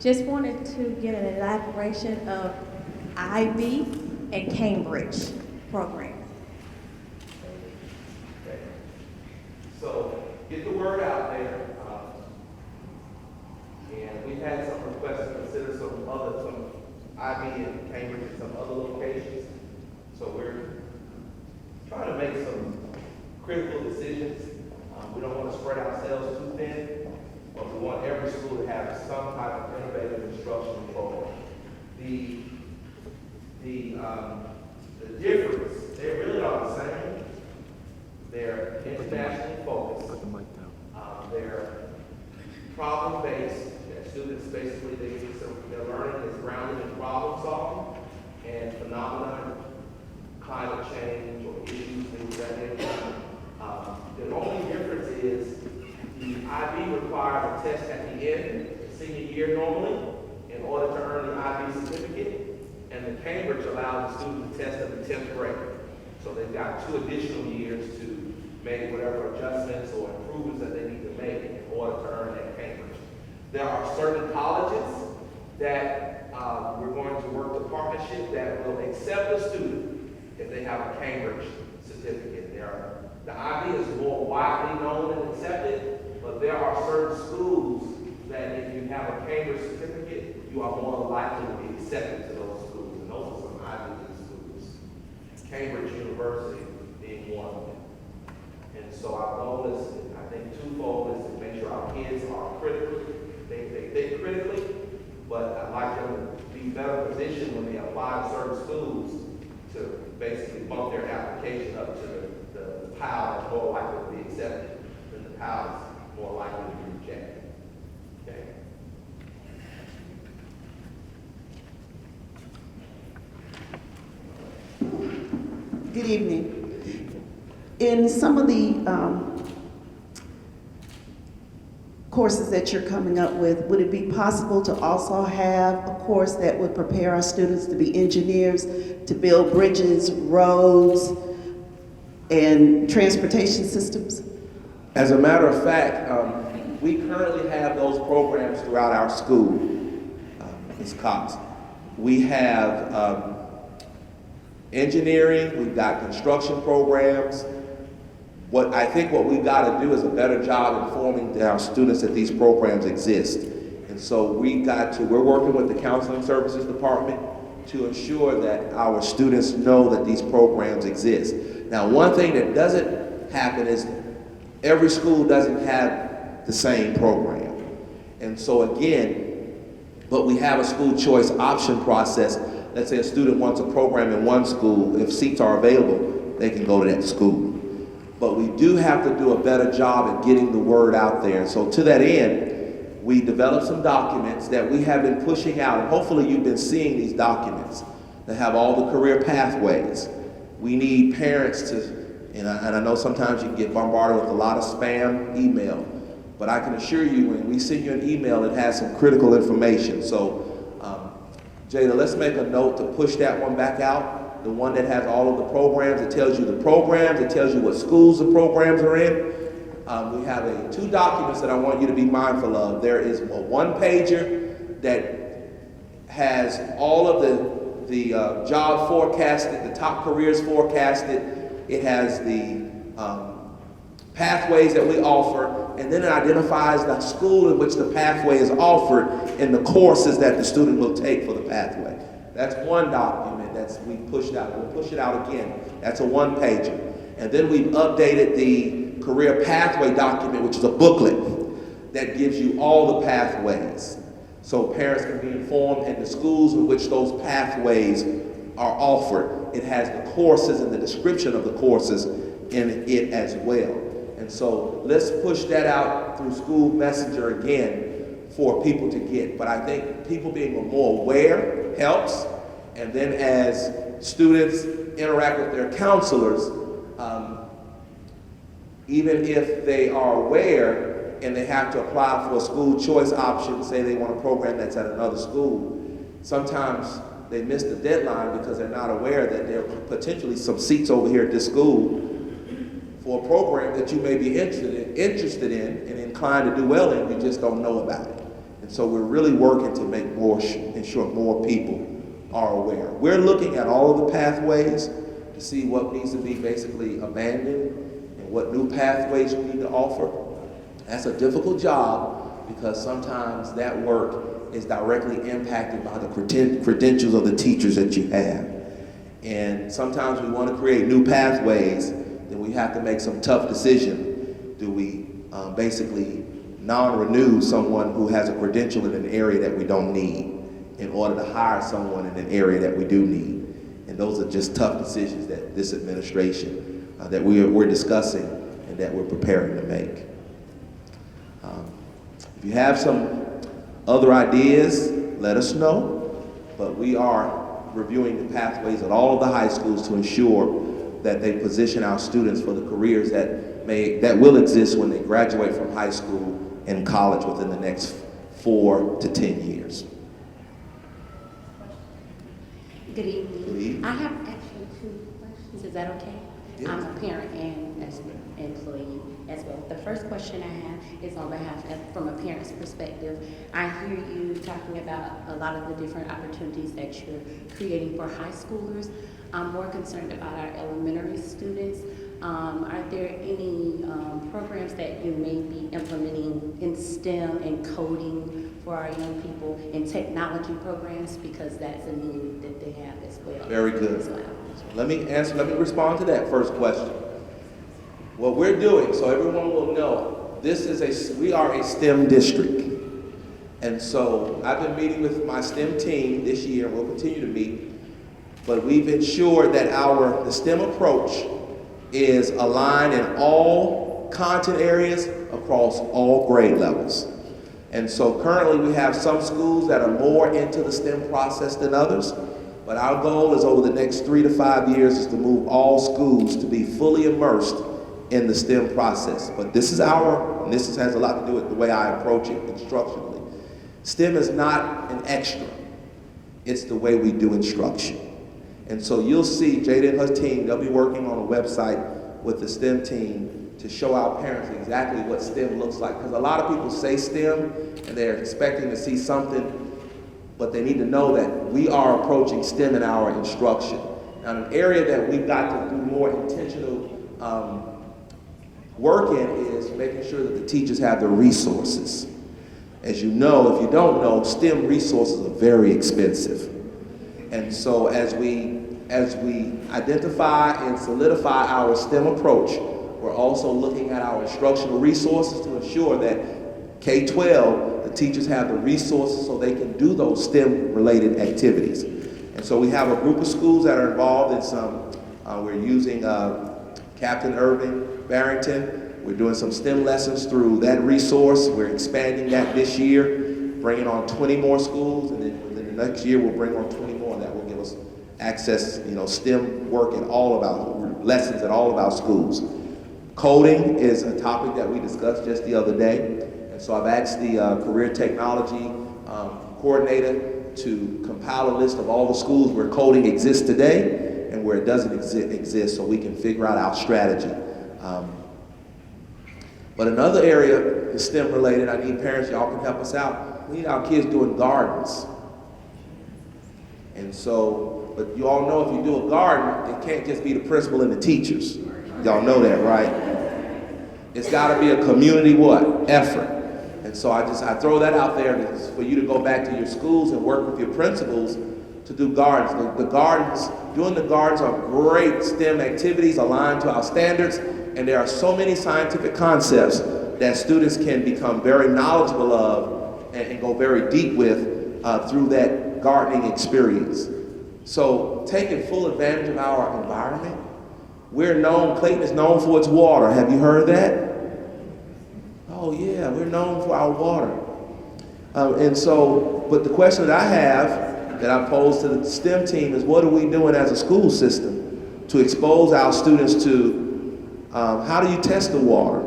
Just wanted to get an elaboration of IB and Cambridge program. Okay. So get the word out there. And we've had some requests to consider some IB in Cambridge and some other locations. So we're trying to make some critical decisions. We don't want to spread ourselves too thin, but we want every school to have some type of innovative instructional program. The difference, they really are the same. They're internationally focused. They're problem-based. Students basically, their learning is grounded in problem solving and phenomena, climate change or issues, things of that nature. The only difference is the IB requires a test at the end, senior year normally, in order to earn the IB certificate, and the Cambridge allows the student to test at the 10th grade. So they've got 2 additional years to make whatever adjustments or improvements that they need to make in order to earn that Cambridge. There are certain colleges that we're going to work the partnership that will accept a student if they have a Cambridge certificate. The IB is more widely known and accepted, but there are certain schools that if you have a Cambridge certificate, you are more likely to be accepted to those schools, and those are some Ivy League schools. Cambridge University being one of them. And so our goal is, I think, twofold, is to make sure our kids are critical. They think critically, but I'd like them to be better positioned when they apply to certain schools to basically bump their application up to the pile that's more likely to be accepted than the pile that's more likely to be rejected. Okay. Good evening. In some of the courses that you're coming up with, would it be possible to also have a course that would prepare our students to be engineers, to build bridges, roads, and transportation systems? As a matter of fact, we currently have those programs throughout our school, Ms. Cox. We have engineering, we've got construction programs. I think what we've got to do is a better job informing our students that these programs exist. And so we're working with the counseling services department to ensure that our students know that these programs exist. Now, one thing that doesn't happen is every school doesn't have the same program. And so again, but we have a school choice option process. Let's say a student wants a program in one school, if seats are available, they can go to that school. But we do have to do a better job at getting the word out there. So to that end, we developed some documents that we have been pushing out, and hopefully you've been seeing these documents that have all the career pathways. We need parents to, and I know sometimes you can get bombarded with a lot of spam email, but I can assure you when we send you an email, it has some critical information. So Jada, let's make a note to push that one back out, the one that has all of the programs. It tells you the programs, it tells you what schools the programs are in. We have two documents that I want you to be mindful of. There is a one-pager that has all of the job forecasted, the top careers forecasted. It has the pathways that we offer, and then it identifies the school in which the pathway is offered and the courses that the student will take for the pathway. That's one document that's we pushed out. We'll push it out again. That's a one-pager. And then we've updated the career pathway document, which is a booklet that gives you all the pathways. So parents can be informed in the schools in which those pathways are offered. It has the courses and the description of the courses in it as well. And so let's push that out through School Messenger again for people to get. But I think people being more aware helps. And then as students interact with their counselors, even if they are aware and they have to apply for a school choice option, say they want a program that's at another school, sometimes they miss the deadline because they're not aware that there are potentially some seats over here at this school for a program that you may be interested in and inclined to do well in, you just don't know about it. And so we're really working to make ensure more people are aware. We're looking at all of the pathways to see what needs to be basically abandoned and what new pathways we need to offer. That's a difficult job because sometimes that work is directly impacted by the credentials of the teachers that you have. And sometimes we want to create new pathways, then we have to make some tough decisions. Do we basically non-renew someone who has a credential in an area that we don't need in order to hire someone in an area that we do need? And those are just tough decisions that this administration, that we're discussing and that we're preparing to make. If you have some other ideas, let us know. But we are reviewing the pathways at all of the high schools to ensure that they position our students for the careers that will exist when they graduate from high school and college within the next 4 to 10 years. Good evening. Good evening. I have actually 2 questions. Is that okay? Yes. I'm a parent and an employee as well. The first question I have is on behalf of, from a parent's perspective. I hear you talking about a lot of the different opportunities that you're creating for high schoolers. I'm more concerned about our elementary students. Are there any programs that you may be implementing in STEM and coding for our young people, and technology programs, because that's a need that they have as well? Very good. As well. Let me respond to that first question. What we're doing, so everyone will know, we are a STEM district. And so I've been meeting with my STEM team this year, and we'll continue to meet, but we've ensured that the STEM approach is aligned in all content areas across all grade levels. And so currently we have some schools that are more into the STEM process than others, but our goal is over the next 3 to 5 years is to move all schools to be fully immersed in the STEM process. But this has a lot to do with the way I approach it instructionally. STEM is not an extra, it's the way we do instruction. And so you'll see Jada and her team, they'll be working on a website with the STEM team to show our parents exactly what STEM looks like. Because a lot of people say STEM and they're expecting to see something, but they need to know that we are approaching STEM in our instruction. Now, an area that we've got to do more intentional work in is making sure that the teachers have the resources. As you know, if you don't know, STEM resources are very expensive. And so as we identify and solidify our STEM approach, we're also looking at our instructional resources to ensure that K-12, the teachers have the resources so they can do those STEM-related activities. And so we have a group of schools that are involved in some, we're using Captain Irving Barrington. We're doing some STEM lessons through that resource. We're expanding that this year, bringing on 20 more schools, and then within the next year we'll bring on 20 more, and that will give us access, STEM work in all of our lessons at all of our schools. Coding is a topic that we discussed just the other day, and so I've asked the career technology coordinator to compile a list of all the schools where coding exists today and where it doesn't exist, so we can figure out our strategy. But another area is STEM related. I need parents, y'all can help us out. We need our kids doing gardens. And so, but you all know if you do a garden, it can't just be the principal and the teachers. Y'all know that, right? It's gotta be a community what? Effort. And so I throw that out there for you to go back to your schools and work with your principals to do gardens. Doing the gardens are great STEM activities aligned to our standards, and there are so many scientific concepts that students can become very knowledgeable of and go very deep with through that gardening experience. So taking full advantage of our environment. Clayton is known for its water. Have you heard that? Oh yeah, we're known for our water. But the question that I have, that I pose to the STEM team is, what are we doing as a school system to expose our students to how do you test the water?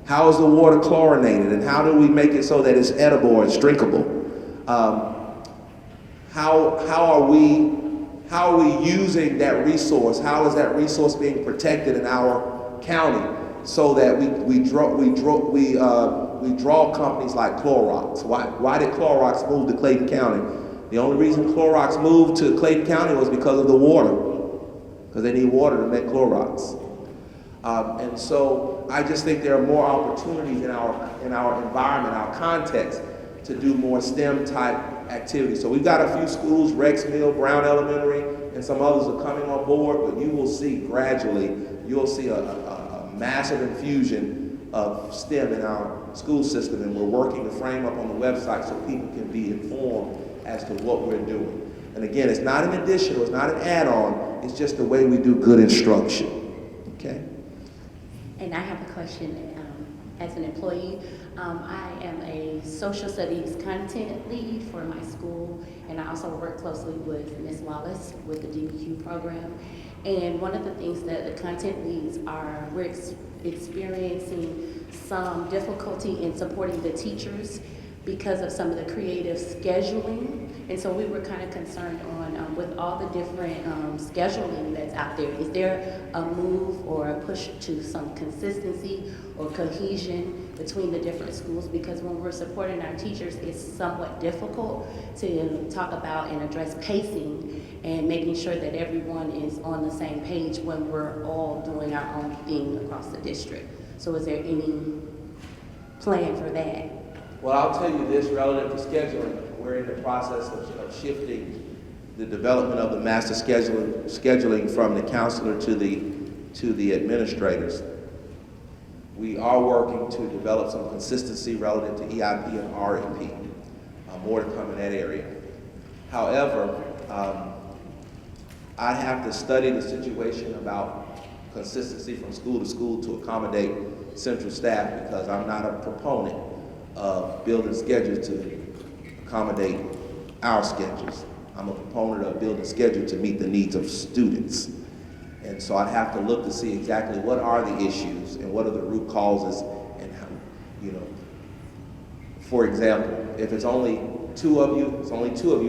How is the water chlorinated? And how do we make it so that it's edible or it's drinkable? How are we using that resource? How is that resource being protected in our county so that we draw companies like Clorox? Why did Clorox move to Clayton County? The only reason Clorox moved to Clayton County was because of the water, because they need water to make Clorox. And so I just think there are more opportunities in our environment, our context, to do more STEM type activities. So we've got a few schools, Rex Mill, Brown Elementary, and some others are coming on board, but you will see gradually, you'll see a massive infusion of STEM in our school system, and we're working to frame up on the website so people can be informed as to what we're doing. And again, it's not an addition, it's not an add-on, it's just the way we do good instruction, okay? And I have a question. As an employee, I am a social studies content lead for my school, and I also work closely with Ms. Wallace with the DBQ program. And one of the things that the content leads are, we're experiencing some difficulty in supporting the teachers because of some of the creative scheduling. And so we were kind of concerned on, with all the different scheduling that's out there, is there a move or a push to some consistency or cohesion between the different schools? Because when we're supporting our teachers, it's somewhat difficult to talk about and address pacing and making sure that everyone is on the same page when we're all doing our own thing across the district. So is there any plan for that? Well, I'll tell you this relative to scheduling. We're in the process of shifting the development of the master scheduling from the counselor to the administrators. We are working to develop some consistency relative to EIP and REP. More to come in that area. However, I have to study the situation about consistency from school to school to accommodate central staff, because I'm not a proponent of building schedules to accommodate our schedules. I'm a proponent of building schedules to meet the needs of students. And so I'd have to look to see exactly what are the issues and what are the root causes, and how, for example, if it's only two of you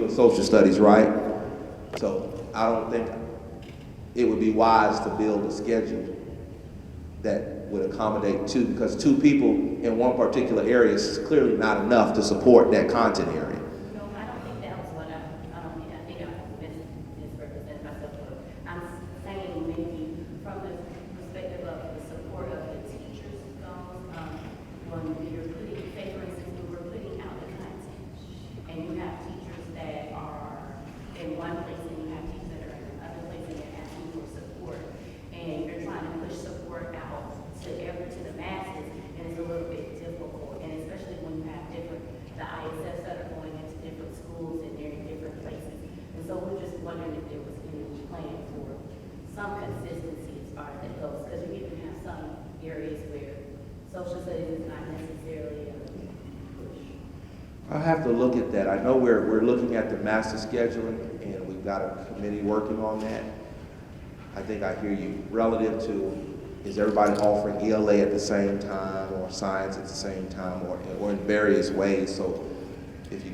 in social studies, right? So I don't think it would be wise to build a schedule that would accommodate two, because two people in one particular area is clearly not enough to support that content area. No, I don't think that was what I think I misrepresented myself. I'm saying maybe from the perspective of the support of the teachers goals, when you're putting, say for instance, when we're putting out the content, and you have teachers that are in one place areas where social studies is not necessarily a push. I'll have to look at that. I know we're looking at the master scheduling, and we've got a committee working on that. I think I hear you relative to, is everybody offering ELA at the same time or science at the same time or in various ways? So if you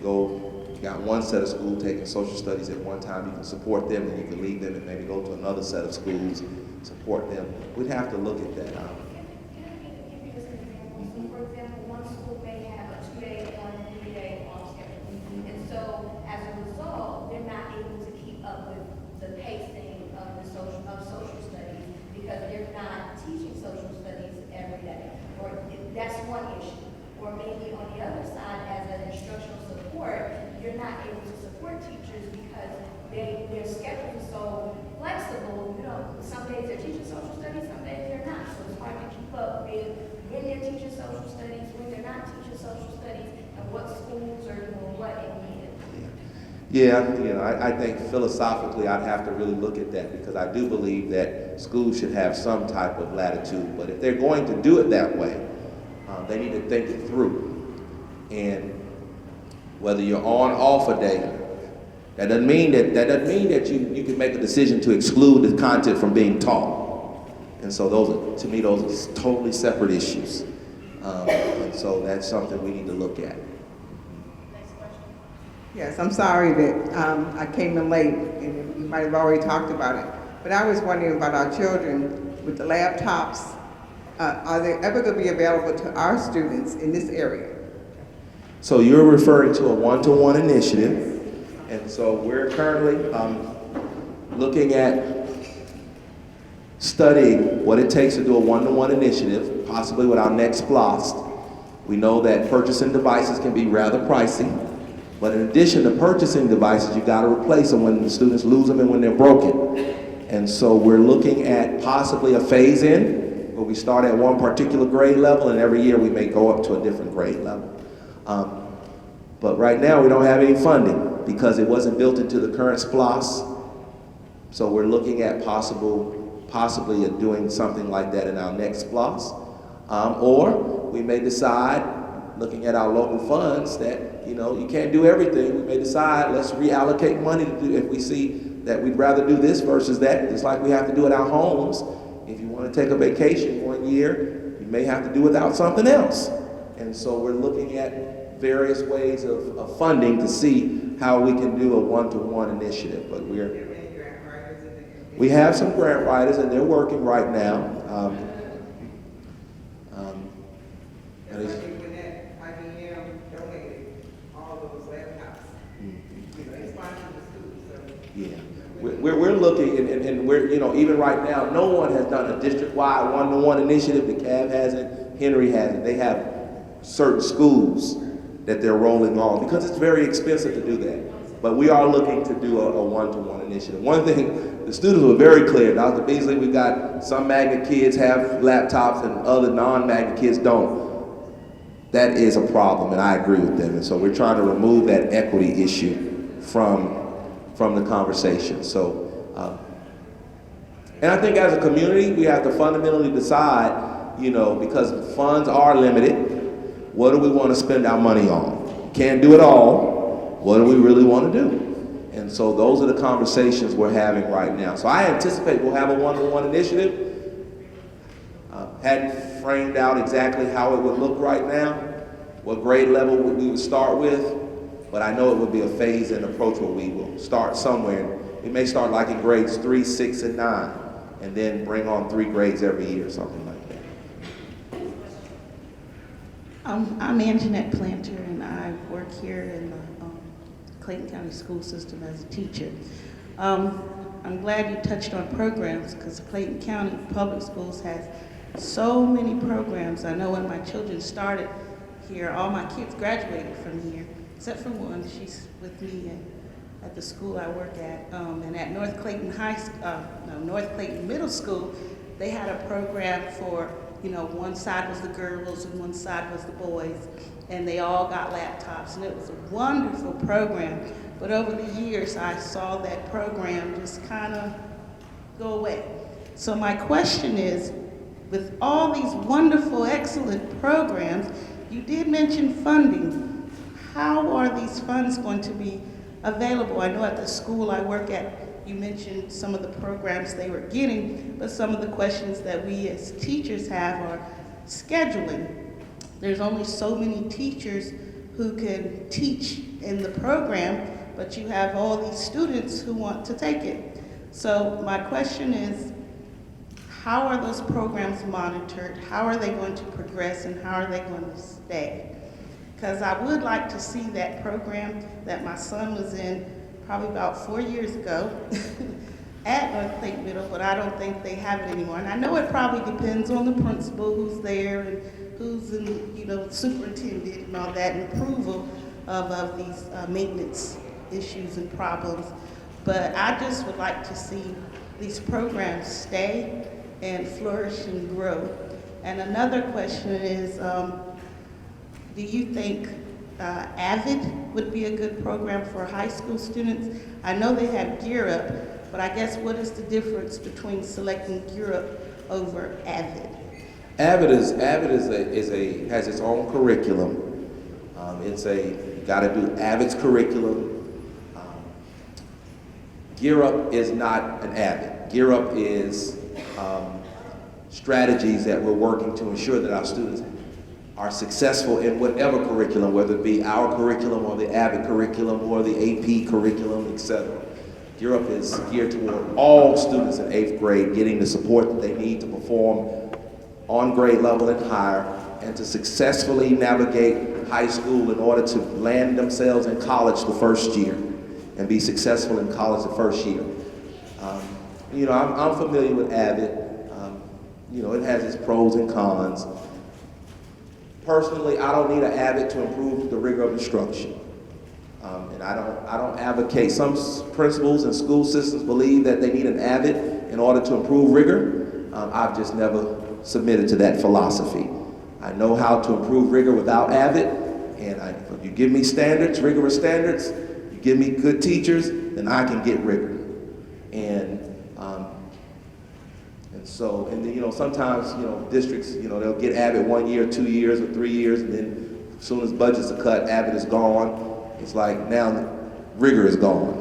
got one set of schools taking social studies at one time, you can support them and you can leave them and maybe go to another set of schools, support them. We'd have to look at that. Can I give you just an example? So for example, one school may have a 2-day on, 3-day off schedule. And so as a result, they're not able to keep up with the pacing of social studies because they're not teaching social studies every day. Or that's one issue. Or maybe on the other side, as an instructional support, you're not able to support teachers because their schedule is so flexible. You know, some days they're teaching social studies, some days they're not. So it's hard to keep up with when they're teaching social studies, when they're not teaching social studies, and what schools are doing what and when. Yeah, I think philosophically I'd have to really look at that because I do believe that schools should have some type of latitude. But if they're going to do it that way, they need to think it through. And whether you're on, off a day, that doesn't mean that you can make a decision to exclude the content from being taught. And so those are totally separate issues. And so that's something we need to look at. Yes, I'm sorry that I came in late and you might have already talked about it. But I was wondering about our children with the laptops. Are they ever going to be available to our students in this area? So you're referring to a one-to-one initiative. And so we're currently looking at studying what it takes to do a one-to-one initiative, possibly with our next SPLOST. We know that purchasing devices can be rather pricey. But in addition to purchasing devices, you got to replace them when the students lose them and when they're broken. And so we're looking at possibly a phase-in, where we start at one particular grade level, and every year we may go up to a different grade level. But right now we don't have any funding because it wasn't built into the current SPLOS. So we're looking at possibly doing something like that in our next SPLOS. Or we may decide, looking at our local funds, that you can't do everything. We may decide, let's reallocate money to do, if we see that we'd rather do this versus that. It's like we have to do at our homes. If you want to take a vacation one year, you may have to do without something else. And so we're looking at various ways of funding to see how we can do a one-to-one initiative. But we have some grant writers and they're working right now. Yeah, we're looking, and we're, even right now, no one has done a district-wide one-to-one initiative. The CAB hasn't, Henry hasn't. They have certain schools that they're rolling on because it's very expensive to do that. But we are looking to do a one-to-one initiative. One thing, the students were very clear. Dr. Beasley, we got some magnet kids have laptops and other non-magnet kids don't. That is a problem, and I agree with them. And so we're trying to remove that equity issue from the conversation. So, and I think as a community, we have to fundamentally decide, because funds are limited, what do we want to spend our money on? Can't do it all. What do we really want to do? And so those are the conversations we're having right now. So I anticipate we'll have a one-to-one initiative. Hadn't framed out exactly how it would look right now, what grade level we would start with. But I know it would be a phase-in approach where we will start somewhere. We may start like in grades 3, 6, and 9, and then bring on 3 grades every year, something like that. I'm Anjanette Planter, and I work here in the Clayton County school system as a teacher. I'm glad you touched on programs because Clayton County Public Schools has so many programs. I know when my children started here, all my kids graduated from here. Except for one, she's with me at the school I work at, and at North Clayton North Clayton Middle School, they had a program for, one side was the girls and one side was the boys, and they all got laptops, and it was a wonderful program. But over the years, I saw that program just kind of go away. So my question is, with all these wonderful, excellent programs, you did mention funding. How are these funds going to be available? I know at the school I work at, you mentioned some of the programs they were getting, but some of the questions that we as teachers have are scheduling. There's only so many teachers who can teach in the program, but you have all these students who want to take it. So my question is, how are those programs monitored? How are they going to progress, and how are they going to stay? Because I would like to see that program that my son was in probably about 4 years ago at North Clayton Middle, but I don't think they have it anymore. And I know it probably depends on the principal who's there and who's in, you know, superintendent and all that, and approval of these maintenance issues and problems. But I just would like to see these programs stay and flourish and grow. And another question is, do you think AVID would be a good program for high school students? I know they have Gear Up, but I guess what is the difference between selecting Gear Up over AVID? AVID has its own curriculum. You got to do AVID's curriculum. Gear Up is not an AVID. Gear Up is strategies that we're working to ensure that our students are successful in whatever curriculum, whether it be our curriculum or the AVID curriculum or the AP curriculum, etc. Gear Up is geared toward all students in 8th grade getting the support that they need to perform on grade level and higher, and to successfully navigate high school in order to land themselves in college the first year and be successful in college the first year. You know, I'm familiar with AVID. You know, it has its pros and cons. Personally, I don't need an AVID to improve the rigor of instruction. And I don't advocate, some principals and school systems believe that they need an AVID in order to improve rigor. I've just never submitted to that philosophy. I know how to improve rigor without AVID, and if you give me standards, rigorous standards, you give me good teachers, then I can get rigor. And so, you know, sometimes, you know, districts, you know, they'll get AVID 1 year, 2 years, or 3 years, and then as soon as budgets are cut, AVID is gone. It's like now rigor is gone.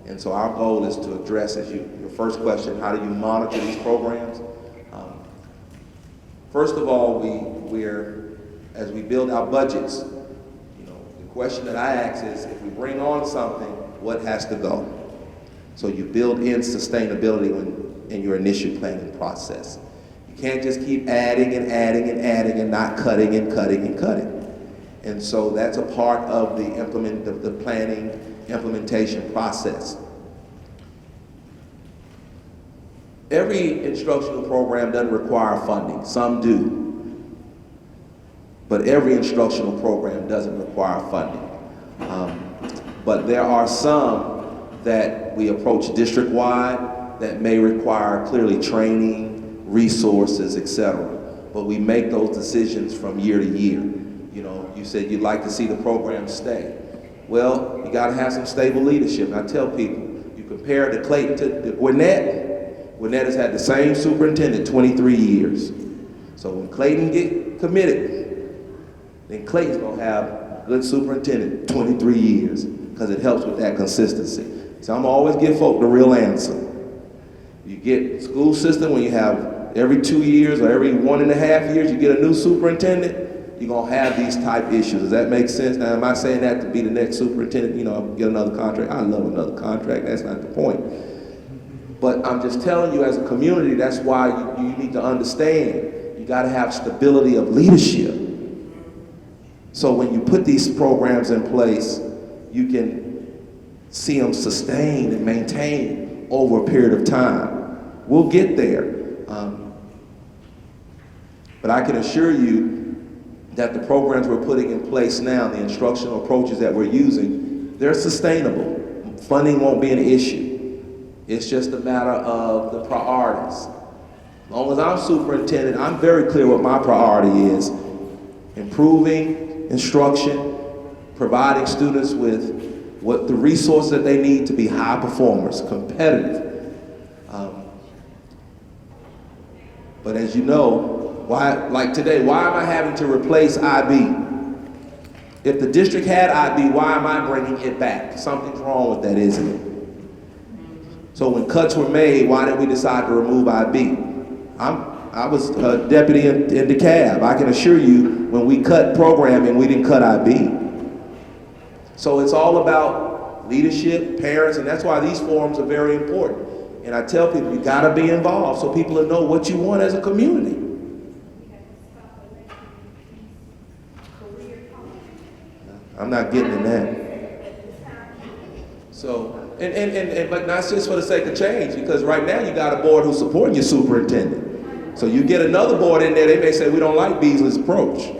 And so our goal is to address, as your first question, how do you monitor these programs? First of all, as we build our budgets, you know, the question that I ask is, if we bring on something, what has to go? So you build in sustainability in your initial planning process. You can't just keep adding and adding and adding and not cutting and cutting and cutting. And so that's a part of the planning implementation process. Every instructional program doesn't require funding. Some do. But every instructional program doesn't require funding. But there are some that we approach district-wide that may require clearly training, resources, etc. But we make those decisions from year to year. You know, you said you'd like to see the program stay. Well, you got to have some stable leadership. And I tell people, you compare the Clayton to Gwinnett. Gwinnett has had the same superintendent 23 years. So when Clayton get committed, then Clayton's gonna have a good superintendent 23 years, because it helps with that consistency. So I'm always give folk the real answer. You get school system when you have every 2 years or every 1.5 years you get a new superintendent, you're gonna have these type issues. Does that make sense? Now, am I saying that to be the next superintendent, you know, get another contract? I love another contract, that's not the point. But I'm just telling you, as a community, that's why you need to understand, you gotta have stability of leadership. So when you put these programs in place, you can see them sustained and maintained over a period of time. We'll get there. But I can assure you that the programs we're putting in place now, the instructional approaches that we're using, they're sustainable. Funding won't be an issue. It's just a matter of the priorities. As long as I'm superintendent, I'm very clear what my priority is. Improving instruction, providing students with what the resources that they need to be high performers, competitive. But as you know, why, like today, why am I having to replace IB? If the district had IB, why am I bringing it back? Something's wrong with that, isn't it? So when cuts were made, why did we decide to remove IB? I was a deputy in DeKalb. I can assure you, when we cut programming, we didn't cut IB. So it's all about leadership, parents, and that's why these forums are very important. And I tell people, you gotta be involved so people will know what you want as a community. I'm not getting in that. So, but not just for the sake of change, because right now you got a board who's supporting your superintendent. So you get another board in there, they may say, we don't like Beasley's approach.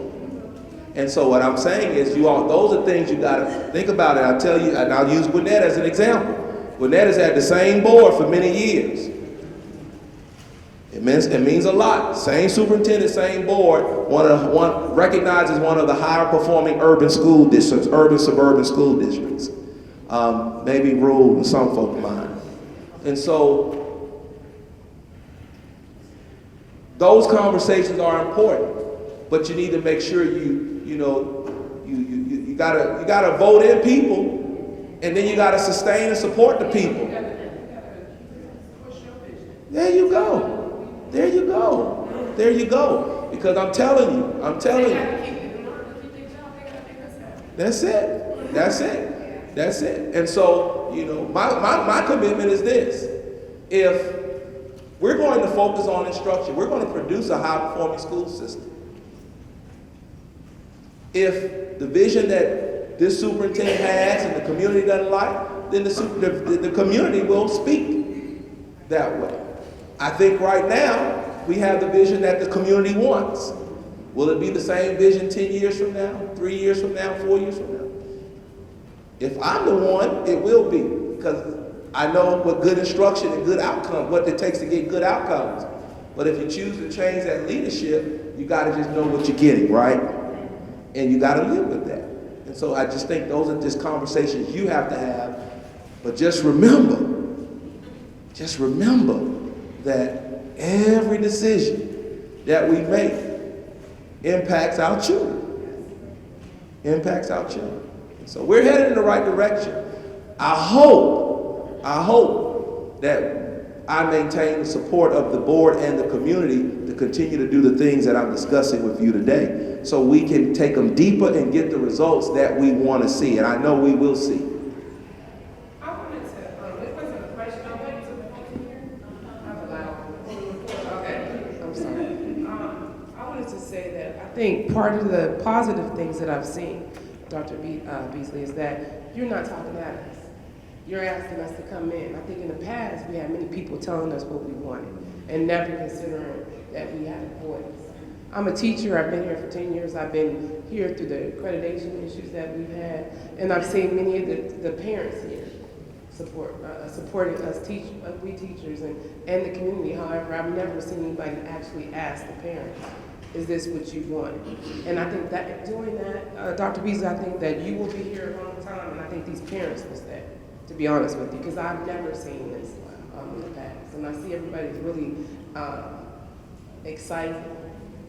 And so what I'm saying is, you all, those are things you gotta think about. And I'll tell you, and I'll use Gwinnett as an example. Gwinnett has had the same board for many years. It means a lot. Same superintendent, same board, recognized as one of the higher performing urban school districts, urban suburban school districts. Maybe rural in some folk mind. And so those conversations are important, but you need to make sure you gotta vote in people, and then you gotta sustain and support the people. There you go. There you go. There you go. Because I'm telling you. That's it. That's it. That's it. And so, my commitment is this. If we're going to focus on instruction, we're going to produce a high-performing school system. If the vision that this superintendent has and the community doesn't like, then the community will speak that way. I think right now, we have the vision that the community wants. Will it be the same vision 10 years from now, 3 years from now, 4 years from now? If I'm the one, it will be, because I know what good instruction and good outcomes, what it takes to get good outcomes. But if you choose to change that leadership, you gotta just know what you're getting, right? And you gotta live with that. And so I just think those are just conversations you have to have. But just remember that every decision that we make impacts our children. Impacts our children. So we're headed in the right direction. I hope that I maintain the support of the board and the community to continue to do the things that I'm discussing with you today, so we can take them deeper and get the results that we want to see, and I know we will see. I think part of the positive things that I've seen, Dr. Beasley, is that you're not talking at us. You're asking us to come in. I think in the past, we had many people telling us what we wanted and never considering that we had a voice. I'm a teacher. I've been here for 10 years. I've been here through the accreditation issues that we've had, and I've seen many of the parents here supporting us, we teachers, and the community. However, I've never seen anybody actually ask the parents, is this what you want? And I think that doing that, Dr. Beasley, I think that you will be here a long time, and I think these parents will stay, to be honest with you, because I've never seen this in the past. And I see everybody's really excited.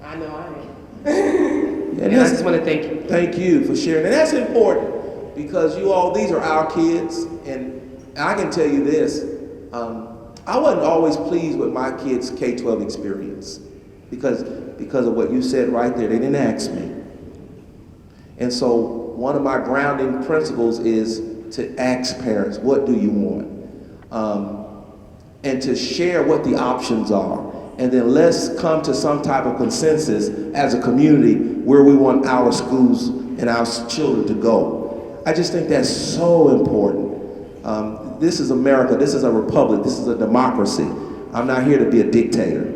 I know I am. And I just want to thank you. Thank you for sharing. And that's important, because these are our kids, and I can tell you this, I wasn't always pleased with my kids' K-12 experience because of what you said right there. They didn't ask me. And so one of my grounding principles is to ask parents, what do you want? And to share what the options are. And then let's come to some type of consensus as a community where we want our schools and our children to go. I just think that's so important. This is America, this is a republic, this is a democracy. I'm not here to be a dictator.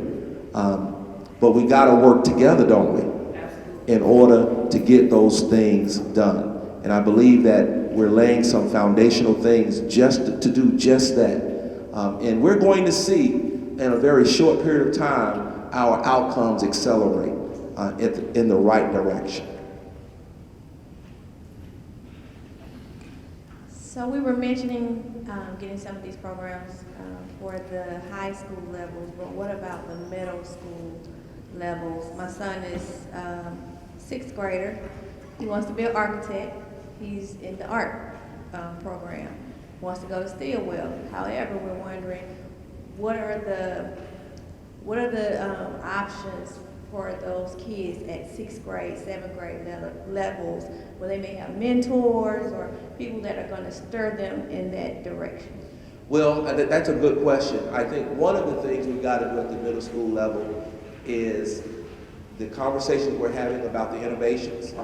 But we gotta work together, don't we? In order to get those things done. And I believe that we're laying some foundational things just to do just that. And we're going to see in a very short period of time our outcomes accelerate in the right direction. So we were mentioning getting some of these programs for the high school levels, but what about the middle school levels? My son is sixth grader. He wants to be an architect. He's in the art program. Wants to go to Stillwell. However, we're wondering what are the options for those kids at sixth grade, seventh grade levels, where they may have mentors or people that are going to stir them in that direction? Well, that's a good question. I think one of the things we've got to do at the middle school level is the conversations we're having about the innovations.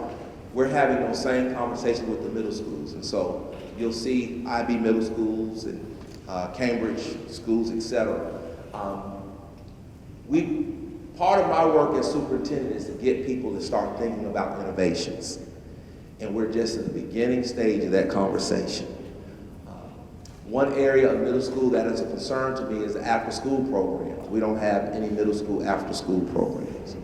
We're having those same conversations with the middle schools. And so you'll see IB middle schools and Cambridge schools, et cetera. Part of my work as superintendent is to get people to start thinking about innovations. And we're just at the beginning stage of that conversation. One area of middle school that is a concern to me is the after-school programs. We don't have any middle school after-school programs.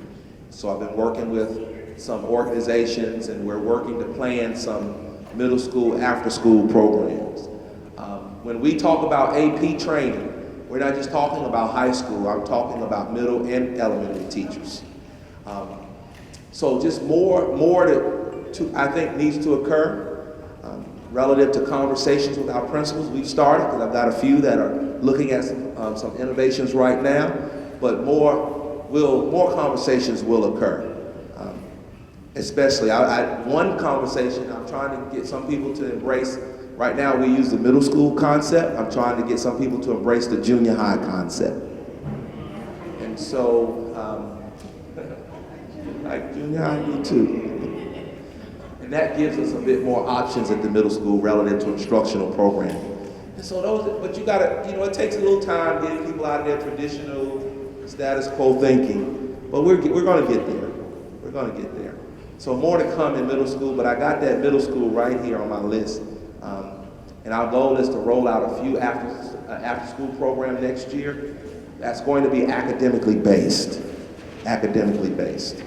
So I've been working with some organizations, and we're working to plan some middle school after-school programs. When we talk about AP training, we're not just talking about high school. I'm talking about middle and elementary teachers. So just more to I think needs to occur. Relative to conversations with our principals, we've started, because I've got a few that are looking at some innovations right now, but more conversations will occur. Especially, one conversation I'm trying to get some people to embrace. Right now we use the middle school concept. I'm trying to get some people to embrace the junior high concept. And so, like junior high, me too. And that gives us a bit more options at the middle school relative to instructional programming. And so but you gotta, it takes a little time getting people out of their traditional status quo thinking, but we're gonna get there. We're gonna get there. So more to come in middle school, but I got that middle school right here on my list. And our goal is to roll out a few after school program next year. That's going to be academically based. Academically based.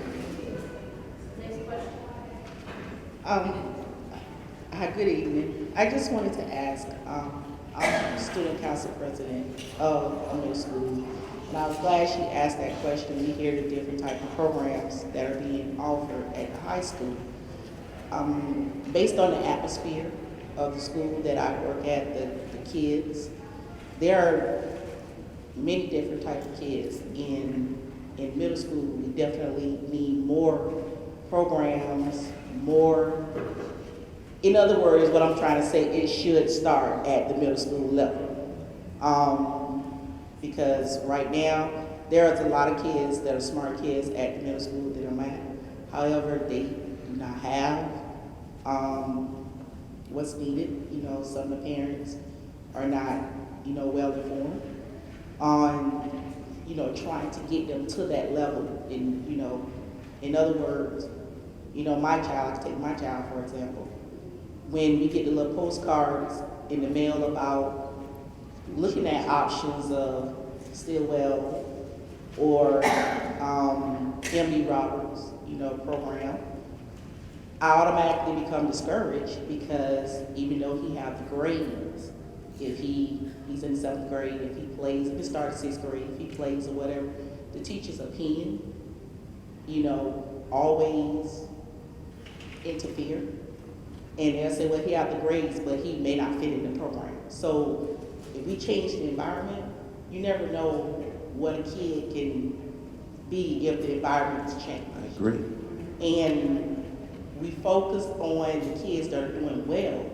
Hi, good evening. I just wanted to ask, I'm student council president of a middle school, and I was glad she asked that question. We hear the different type of programs that are being offered at the high school. Based on the atmosphere of the school that I work at, the kids, there are many different types of kids. In middle school, we definitely need more programs, more. In other words, what I'm trying to say, it should start at the middle school level. Because right now, there's a lot of kids that are smart kids at the middle school that are math. However, they do not have what's needed. Some of the parents are not, well informed on, trying to get them to that level. In other words, my child, take my child for example, when we get the little postcards in the mail about looking at options of Stillwell or M.D. Roberts, program, I automatically become discouraged because even though he has the grades, if he's in 7th grade, if he plays, if he starts 6th grade, if he plays or whatever, the teacher's opinion, always interfere. And they'll say, well, he has the grades, but he may not fit in the program. So if we change the environment, you never know what a kid can be if the environment is changed. I agree. And we focus on the kids that are doing well,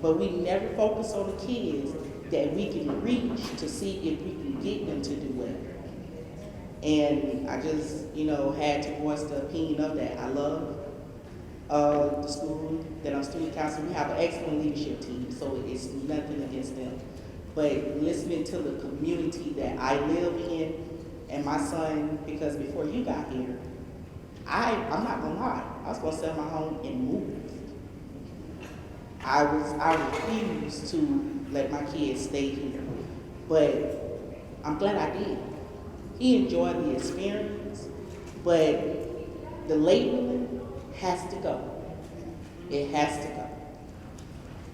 but we never focus on the kids that we can reach to see if we can get them to do well. And I just, had to voice the opinion of that. I love the school that I'm student council. We have an excellent leadership team, so it's nothing against them. But listening to the community that I live in, and my son, because before you got here, I'm not gonna lie, I was gonna sell my home and move. I refused to let my kids stay here, but I'm glad I did. He enjoyed the experience, but the labeling has to go. It has to go.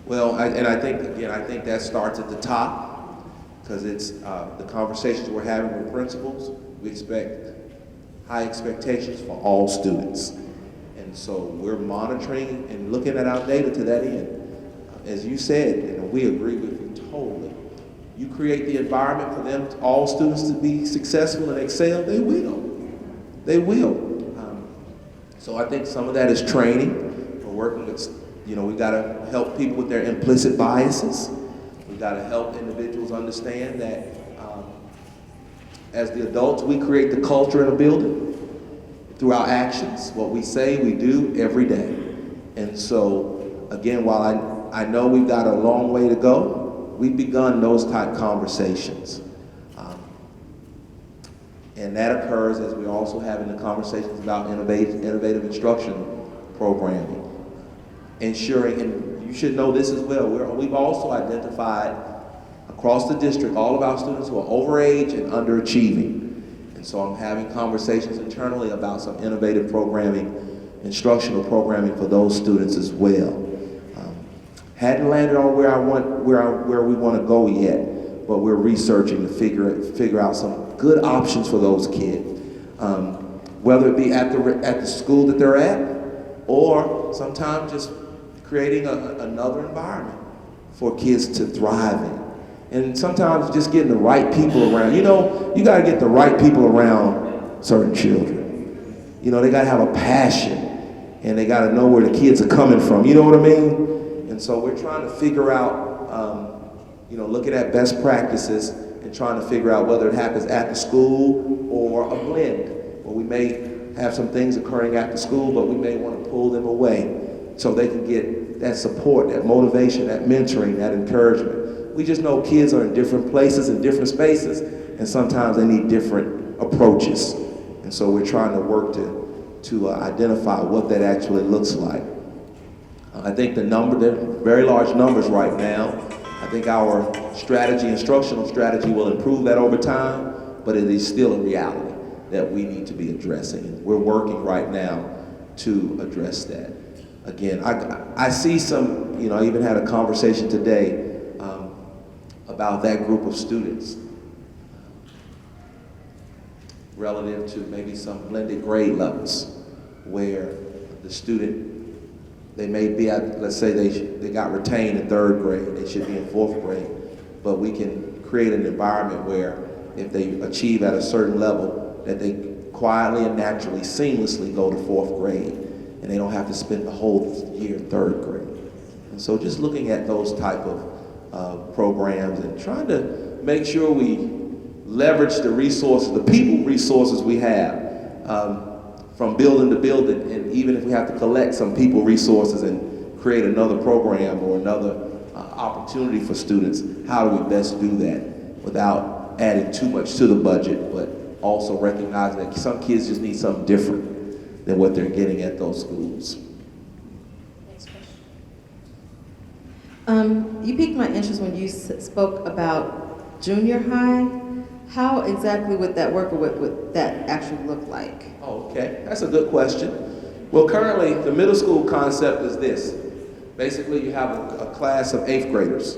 Well, I think, again, I think that starts at the top, because it's the conversations we're having with principals. We expect high expectations for all students. And so we're monitoring and looking at our data to that end. As you said, and we agree with you totally, you create the environment for them, all students, to be successful and excel, they will. They will. So I think some of that is training. We're working with, we gotta help people with their implicit biases. We gotta help individuals understand that as the adults, we create the culture in a building through our actions, what we say, we do every day. And so, again, while I know we've got a long way to go, we've begun those type conversations. And that occurs as we're also having the conversations about innovative instruction programming. Ensuring, and you should know this as well, we've also identified across the district all of our students who are overage and underachieving. And so I'm having conversations internally about some innovative programming, instructional programming for those students as well. Hadn't landed on where we want to go yet, but we're researching to figure out some good options for those kids, whether it be at the school that they're at, or sometimes just creating another environment for kids to thrive in. And sometimes just getting the right people around. You got to get the right people around certain children. They got to have a passion, and they got to know where the kids are coming from. You know what I mean? And so we're trying to figure out, looking at best practices and trying to figure out whether it happens at the school or a blend, where we may have some things occurring at the school, but we may want to pull them away so they can get that support, that motivation, that mentoring, that encouragement. We just know kids are in different places and different spaces, and sometimes they need different approaches. And so we're trying to work to identify what that actually looks like. I think they're very large numbers right now. I think our instructional strategy will improve that over time, but it is still a reality that we need to be addressing. We're working right now to address that. Again, I see some, I even had a conversation today about that group of students relative to maybe some blended grade levels where the student, they may be at, let's say they got retained in 3rd grade, they should be in 4th grade, but we can create an environment where if they achieve at a certain level, that they quietly and naturally, seamlessly go to 4th grade, and they don't have to spend the whole year in 3rd grade. And so just looking at those type of programs and trying to make sure we leverage the resources, the people resources we have, from building to building, and even if we have to collect some people resources and create another program or another opportunity for students, how do we best do that without adding too much to the budget, but also recognizing that some kids just need something different than what they're getting at those schools. Next question. You piqued my interest when you spoke about junior high. How exactly would that work, or what would that actually look like? Oh, okay, that's a good question. Well, currently, the middle school concept is this. Basically, you have a class of 8th graders,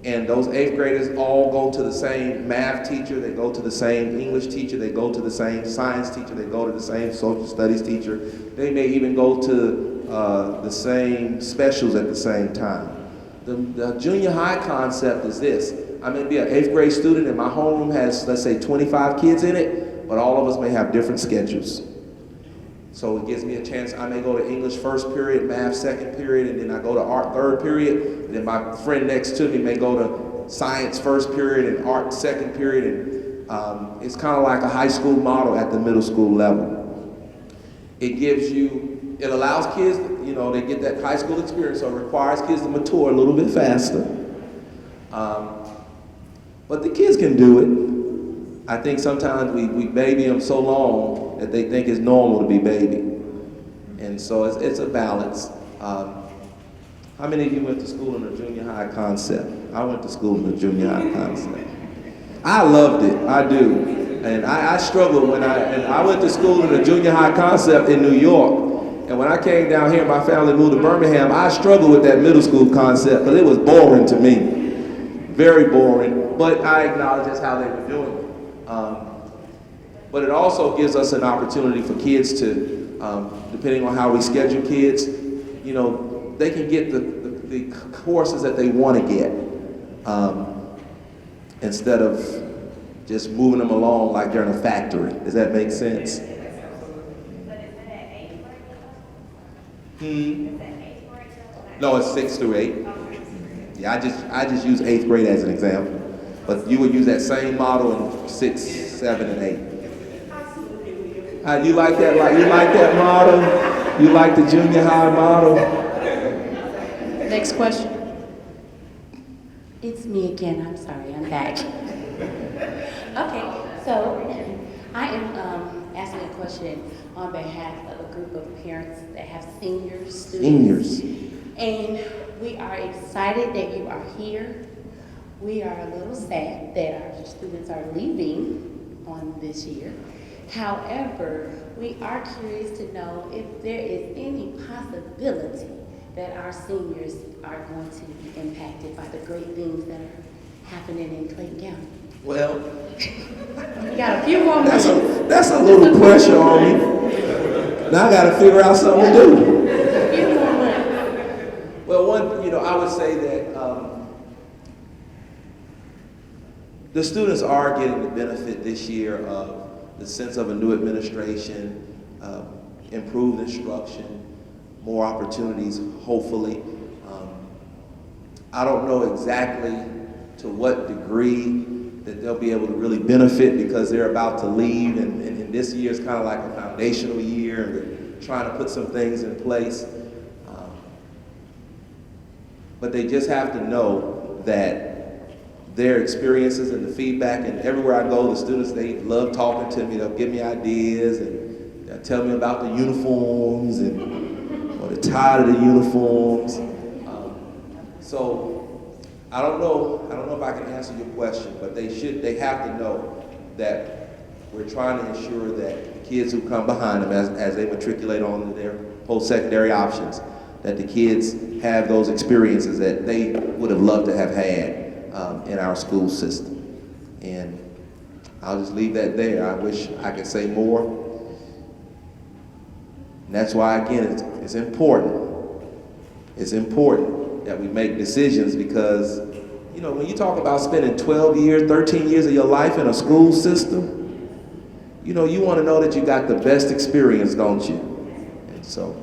and those 8th graders all go to the same math teacher, they go to the same English teacher, they go to the same science teacher, they go to the same social studies teacher, they may even go to the same specials at the same time. The junior high concept is this. I may be an 8th grade student and my homeroom has, let's say, 25 kids in it, but all of us may have different schedules. So it gives me a chance, I may go to English 1st period, math 2nd period, and then I go to art 3rd period, and then my friend next to me may go to science 1st period and art 2nd period, and it's kind of like a high school model at the middle school level. It allows kids, they get that high school experience, so it requires kids to mature a little bit faster. But the kids can do it. I think sometimes we baby them so long that they think it's normal to be baby. And so it's a balance. How many of you went to school in the junior high concept? I went to school in the junior high concept. I loved it, I do. And I struggled when I went to school in the junior high concept in New York. And when I came down here, my family moved to Birmingham, I struggled with that middle school concept because it was boring to me. Very boring, but I acknowledge that's how they were doing it. But it also gives us an opportunity for kids to, depending on how we schedule kids, you know, they can get the courses that they want to get instead of just moving them along like they're in a factory. Does that make sense? No, it's 6 through 8. Yeah, I just use 8th grade as an example. But you would use that same model in 6, 7, and 8. You like that? You like that model? You like the junior high model? Next question. It's me again, I'm sorry, I'm back. Okay, so I am asking a question on behalf of a group of parents that have senior students. Seniors. And we are excited that you are here. We are a little sad that our students are leaving on this year. However, we are curious to know if there is any possibility that our seniors are going to be impacted by the great things that are happening in Clayton County. Well, We got a few more minutes. that's a little pressure on me. Now I got to figure out something to do. A few more minutes. Well, I would say that the students are getting the benefit this year of the sense of a new administration, improved instruction, more opportunities, hopefully. I don't know exactly to what degree that they'll be able to really benefit because they're about to leave, and this year is kind of like a foundational year, and we're trying to put some things in place. But they just have to know that their experiences and the feedback, and everywhere I go, the students, they love talking to me. They'll give me ideas, and they'll tell me about the uniforms, or they're tired of the uniforms. So I don't know if I can answer your question, but they have to know that we're trying to ensure that the kids who come behind them as they matriculate on to their post-secondary options, that the kids have those experiences that they would have loved to have had in our school system. And I'll just leave that there. I wish I could say more. And that's why, again, it's important. It's important that we make decisions because, when you talk about spending 12 years, 13 years of your life in a school system, you want to know that you got the best experience, don't you? And so.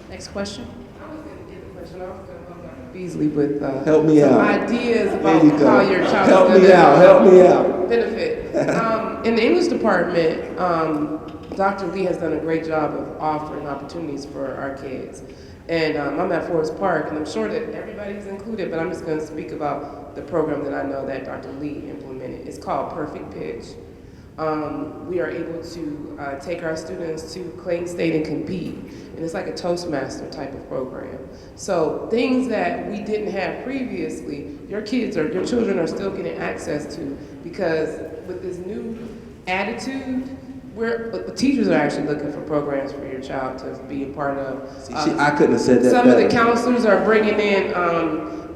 Next question. I was going to give a question. I was going to help Dr. Beasley with help me some out. ideas about There you go. how your child help is me out. Help me out. benefit. In the English department, Dr. Lee has done a great job of offering opportunities for our kids. And I'm at Forest Park, and I'm sure that everybody's included, but I'm just going to speak about the program that I know that Dr. Lee implemented. It's called Perfect Pitch. We are able to take our students to Clayton State and compete, and it's like a Toastmaster type of program. So things that we didn't have previously, your children are still getting access to, because with this new attitude, teachers are actually looking for programs for your child to be a part of. I couldn't have said that Some better. of the counselors are bringing in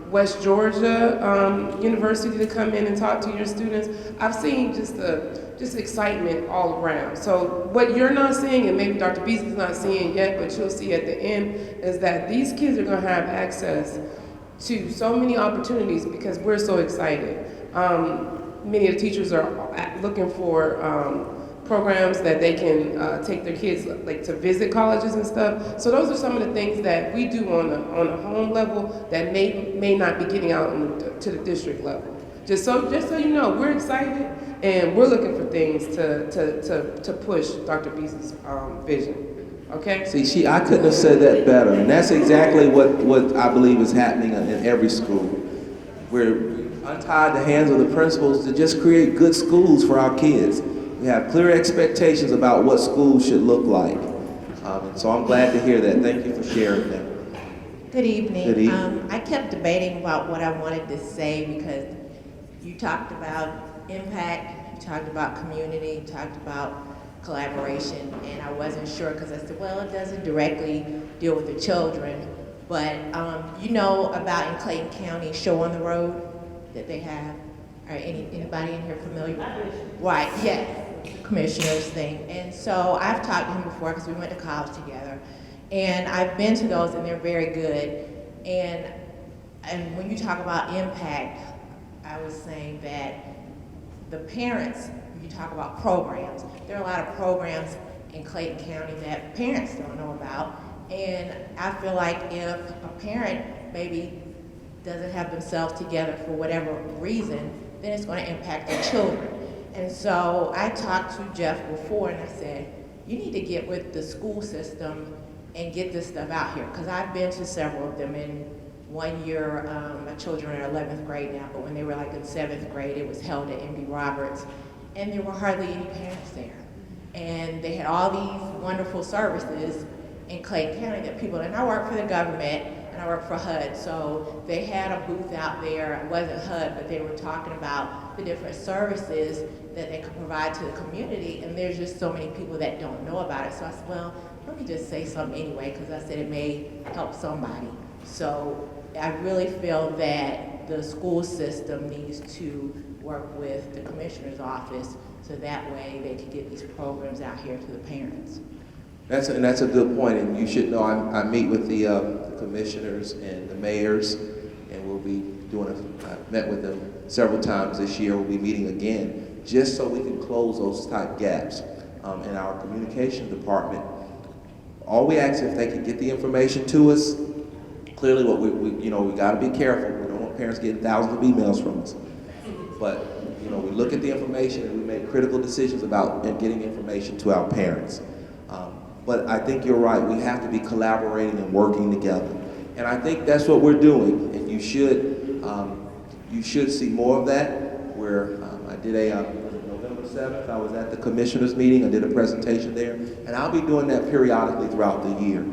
West Georgia University to come in and talk to your students. I've seen just excitement all around. So what you're not seeing, and maybe Dr. Beasley's not seeing yet, but you'll see at the end, is that these kids are going to have access to so many opportunities because we're so excited. Many of the teachers are looking for programs that they can take their kids like to visit colleges and stuff. So those are some of the things that we do on a home level that may not be getting out to the district level. Just so you know, we're excited and we're looking for things to push Dr. Beasley's vision. Okay? See, I couldn't have said that better, and that's exactly what I believe is happening in every school. We're untied the hands of the principals to just create good schools for our kids. We have clear expectations about what schools should look like. And so I'm glad to hear that. Thank you for sharing that. Good evening. Good evening. I kept debating about what I wanted to say because you talked about impact, you talked about community, you talked about collaboration, and I wasn't sure because I said, well, it doesn't directly deal with the children, but you know about in Clayton County, Show on the Road that they have? Are anybody in here familiar? Right, yes, commissioners thing. And so I've talked to him before because we went to college together, and I've been to those and they're very good. And when you talk about impact, I was saying that the parents, when you talk about programs, there are a lot of programs in Clayton County that parents don't know about. And I feel like if a parent maybe doesn't have themselves together for whatever reason, then it's going to impact their children. And so I talked to Jeff before and I said, you need to get with the school system and get this stuff out here. Because I've been to several of them. In 1 year, my children are 11th grade now, but when they were like in 7th grade, it was held at MD Roberts. And there were hardly any parents there. And they had all these wonderful services in Clayton County that people, and I work for the government, and I work for HUD, so they had a booth out there. It wasn't HUD, but they were talking about the different services that they could provide to the community, and there's just so many people that don't know about it. So I said, well, let me just say something anyway, because I said it may help somebody. So I really feel that the school system needs to work with the commissioner's office so that way they can get these programs out here to the parents. That's a good point, and you should know I meet with the commissioners and the mayors, and we'll be I've met with them several times this year. We'll be meeting again, just so we can close those type gaps. In our communication department, all we ask if they can get the information to us. Clearly, what we got to be careful. We don't want parents getting thousands of emails from us, but we look at the information and we make critical decisions about getting information to our parents. But I think you're right. We have to be collaborating and working together, and I think that's what we're doing. And you should see more of that. Where I did November 7th, I was at the commissioners meeting. I did a presentation there, and I'll be doing that periodically throughout the year.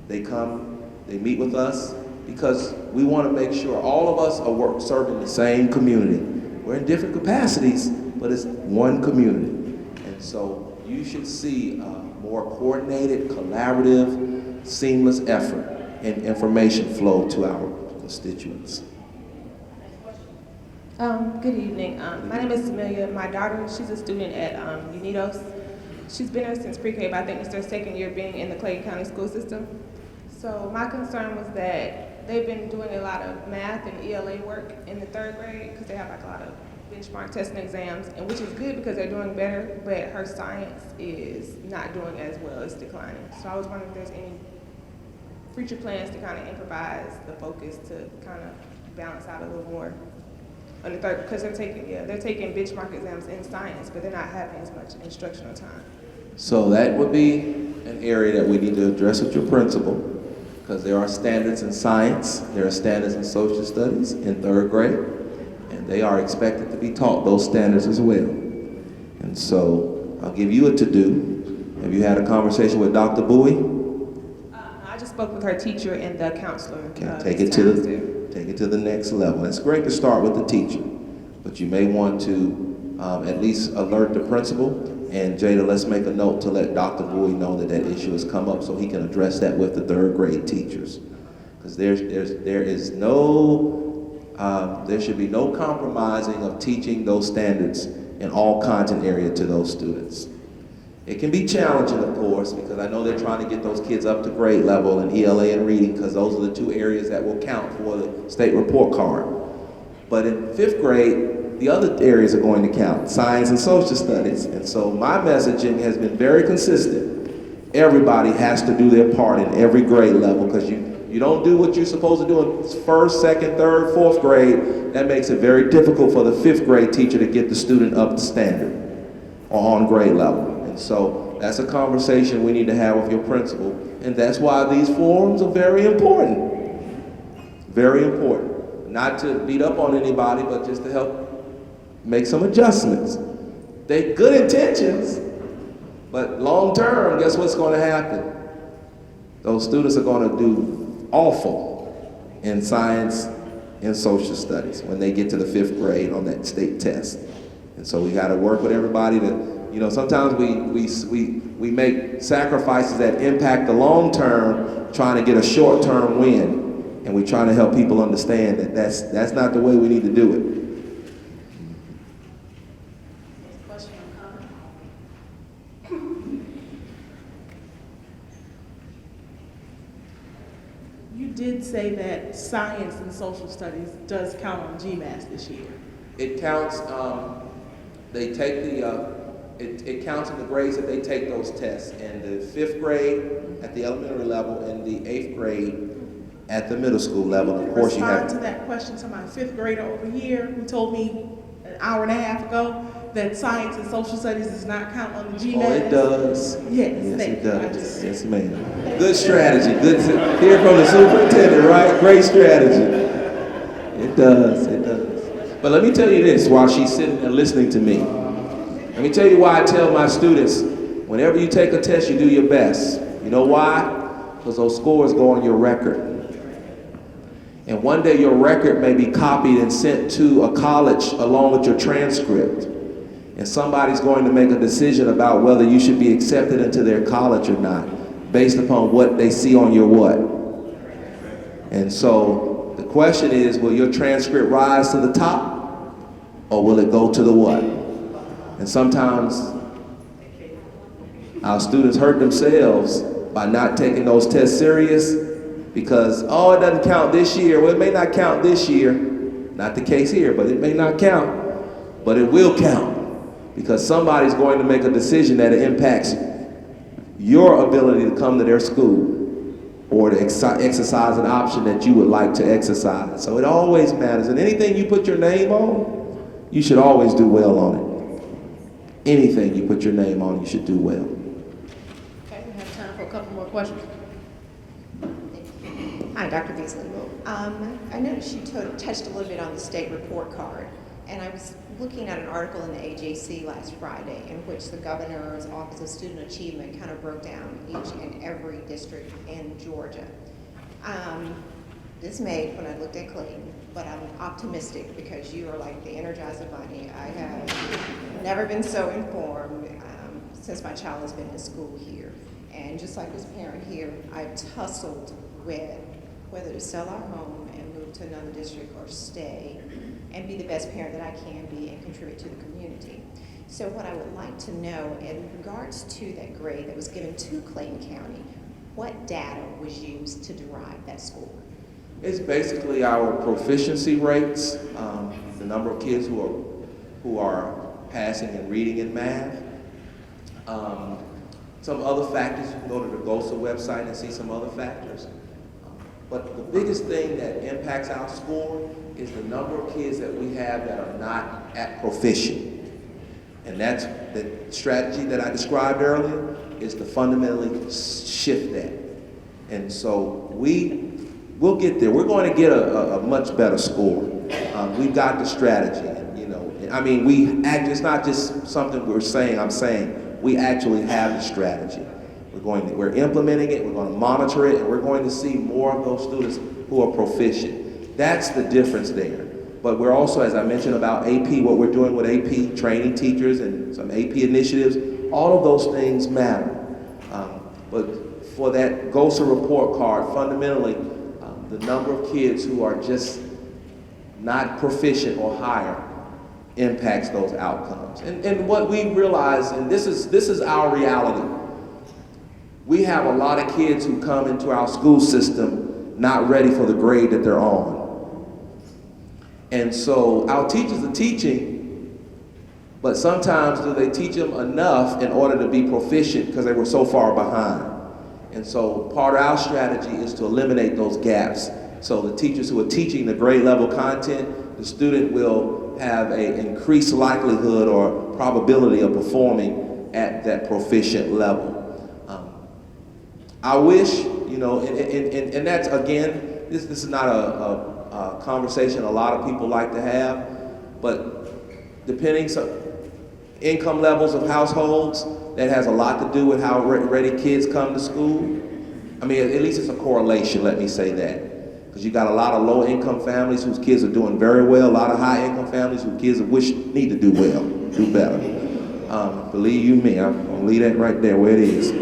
They come, they meet with us because we want to make sure all of us are serving the same community. We're in different capacities, but it's one community, and so you should see more coordinated, collaborative, seamless effort and information flow to our constituents. Good evening. My name is Amelia. My daughter, she's a student at Unidos. She's been there since pre-K, but I think it's their second year being in the Clayton County school system. So my concern was that they've been doing a lot of math and ELA work in the 3rd grade because they have like a lot of benchmark testing exams, and which is good because they're doing better, but her science is not doing as well, it's declining. So I was wondering if there's any future plans to kind of improvise the focus to kind of balance out a little more on the 3rd, because they're taking benchmark exams in science, but they're not having as much instructional time. So that would be an area that we need to address with your principal, because there are standards in science, there are standards in social studies in 3rd grade, and they are expected to be taught those standards as well. And so I'll give you a to-do. Have you had a conversation with Dr. Bowie? I just spoke with her teacher and the counselor. Okay, take it to the next level. It's great to start with the teacher, but you may want to at least alert the principal. And Jada, let's make a note to let Dr. Bowie know that that issue has come up so he can address that with the 3rd grade teachers. Because there should be no compromising of teaching those standards in all content area to those students. It can be challenging, of course, because I know they're trying to get those kids up to grade level in ELA and reading, because those are the 2 areas that will count for the state report card. But in 5th grade, the other areas are going to count, science and social studies. And so my messaging has been very consistent. Everybody has to do their part in every grade level, because you don't do what you're supposed to do in 1st, 2nd, 3rd, 4th grade. That makes it very difficult for the 5th grade teacher to get the student up to standard or on grade level. And so that's a conversation we need to have with your principal. And that's why these forums are very important. Very important. Not to beat up on anybody, but just to help make some adjustments. They're good intentions, but long term, guess what's going to happen? Those students are going to do awful in science and social studies when they get to the 5th grade on that state test. And so we got to work with everybody to You know, sometimes we make sacrifices that impact the long term, trying to get a short term win, and we're trying to help people understand that that's not the way we need to do it. You did say that science and social studies does count on GMAS this year. It counts. They take it counts in the grades that they take those tests in the 5th grade at the elementary level and the 8th grade at the middle school level. Of course, you have respond to that question to my 5th grader over here who told me an hour and a half ago that science and social studies does not count on the GMAS. Oh, it does. Yes, It you. does. Yes, ma'am. Good strategy. Good to hear from the superintendent, right? Great strategy. It does. It does. But let me tell you this while she's sitting and listening to me. Let me tell you why I tell my students, whenever you take a test, you do your best. You know why? Because those scores go on your record. And one day your record may be copied and sent to a college along with your transcript. And somebody's going to make a decision about whether you should be accepted into their college or not, based upon what they see on your what. And so the question is, will your transcript rise to the top, or will it go to the what? And sometimes our students hurt themselves by not taking those tests serious because, oh, it doesn't count this year. Well, it may not count this year. Not the case here, but it may not count. But it will count because somebody's going to make a decision that impacts your ability to come to their school or to exercise an option that you would like to exercise. So it always matters. And anything you put your name on, you should always do well on it. Anything you put your name on, you should do well. Okay, we have time for a couple more questions. Hi, Dr. Beasley. I noticed you touched a little bit on the state report card, and I was looking at an article in the AJC last Friday in which the Governor's Office of Student Achievement kind of broke down each and every district in Georgia. Dismayed when I looked at Clayton, but I'm optimistic because you are like the Energizer Bunny. I have never been so informed since my child has been in school here. And just like this parent here, I've tussled with whether to sell our home and move to another district or stay and be the best parent that I can be and contribute to the community. So what I would like to know in regards to that grade that was given to Clayton County, what data was used to derive that score? It's basically our proficiency rates, the number of kids who are passing and reading in math. Some other factors, you can go to the GOSA website and see some other factors. But the biggest thing that impacts our score is the number of kids that we have that are not at proficient. And that's the strategy that I described earlier, is to fundamentally shift that. And so we'll get there. We're going to get a much better score. We've got the strategy. And, you know, I mean, it's not just something we're saying, I'm saying. We actually have the strategy. We're implementing it, we're going to monitor it, and we're going to see more of those students who are proficient. That's the difference there. But we're also, as I mentioned about AP, what we're doing with AP, training teachers and some AP initiatives, all of those things matter. But for that GOSA report card, fundamentally, the number of kids who are just not proficient or higher impacts those outcomes. And what we realize, and this is our reality, we have a lot of kids who come into our school system not ready for the grade that they're on. And so our teachers are teaching, but sometimes do they teach them enough in order to be proficient because they were so far behind? And so part of our strategy is to eliminate those gaps. So the teachers who are teaching the grade level content, the student will have an increased likelihood or probability of performing at that proficient level. I wish, you know, and that's, again, this is not a conversation a lot of people like to have, but depending on income levels of households, that has a lot to do with how ready kids come to school. I mean, at least it's a correlation, let me say that. Because you got a lot of low-income families whose kids are doing very well, a lot of high-income families whose kids need to do well, do better. Believe you me, I'm gonna leave that right there where it is.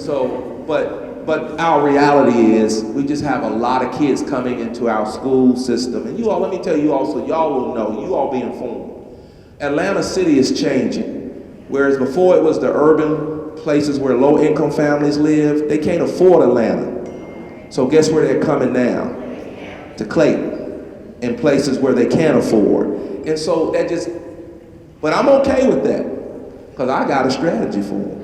So, but our reality is we just have a lot of kids coming into our school system. And you all, let me tell you also, y'all will know, you all be informed. Atlanta City is changing. Whereas before it was the urban places where low income families live, they can't afford Atlanta. So guess where they're coming now? To Clayton, in places where they can't afford. And so that just, but I'm okay with that, because I got a strategy for them.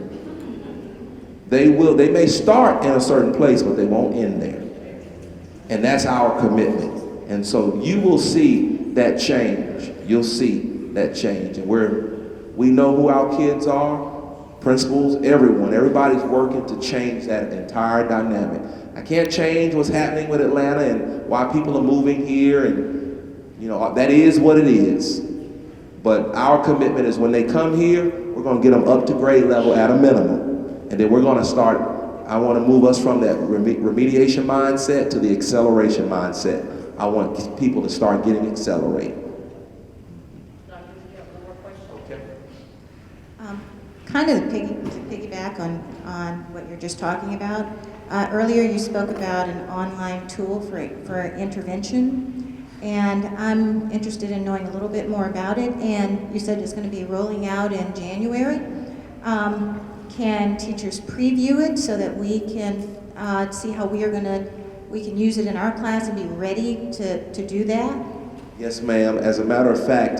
They may start in a certain place, but they won't end there. And that's our commitment. And so you will see that change. You'll see that change. And we know who our kids are, principals, everybody's working to change that entire dynamic. I can't change what's happening with Atlanta and why people are moving here, and that is what it is. But our commitment is when they come here, we're going to get them up to grade level at a minimum. And then we're going to start, I want to move us from that remediation mindset to the acceleration mindset. I want people to start getting accelerated. Okay. Kind of to piggyback on what you're just talking about. Earlier you spoke about an online tool for intervention, and I'm interested in knowing a little bit more about it. And you said it's going to be rolling out in January. Can teachers preview it so that we can see how we can use it in our class and be ready to do that? Yes, ma'am. As a matter of fact,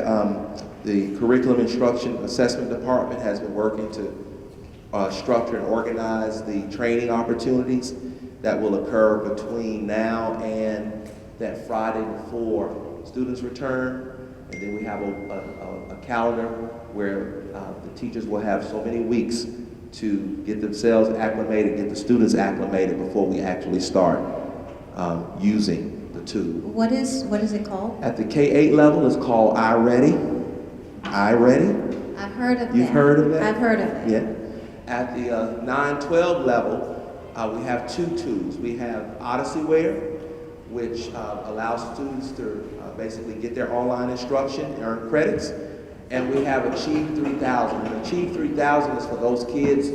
the Curriculum Instruction Assessment Department has been working to structure and organize the training opportunities that will occur between now and that Friday before students return. And then we have a calendar where the teachers will have so many weeks to get themselves acclimated, get the students acclimated before we actually start using the tool. What is it called? At the K-8 level, it's called iReady. iReady? I've heard of that. You've heard of that? I've heard of it. Yeah. At the 9-12 level, we have two tools. We have Odysseyware, which allows students to basically get their online instruction, earn credits. And we have Achieve 3000. And Achieve 3000 is for those kids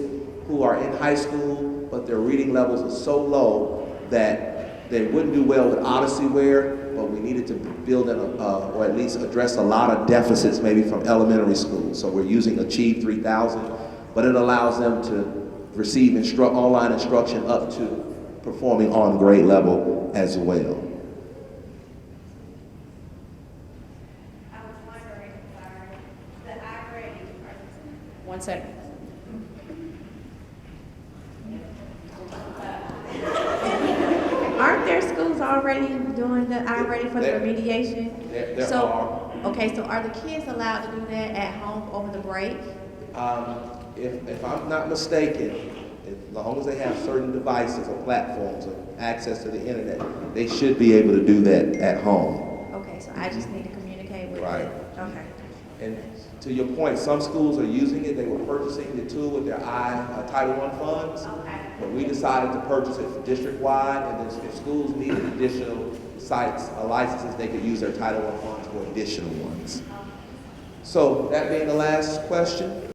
who are in high school, but their reading levels are so low that they wouldn't do well with Odysseyware, but we needed to build in or at least address a lot of deficits maybe from elementary school. So we're using Achieve 3000, but it allows them to receive online instruction up to performing on grade level as well. One second. Aren't there schools already doing the iReady for the remediation? There are. Okay, so are the kids allowed to do that at home over the break? If I'm not mistaken, as long as they have certain devices or platforms or access to the internet, they should be able to do that at home. Okay, so I just need to communicate with Right. them. Okay. And to your point, some schools are using it. They were purchasing the tool with their Title I funds. Okay. But we decided to purchase it district-wide, and then if schools needed additional sites, licenses, they could use their Title I funds for additional ones. So that being the last question.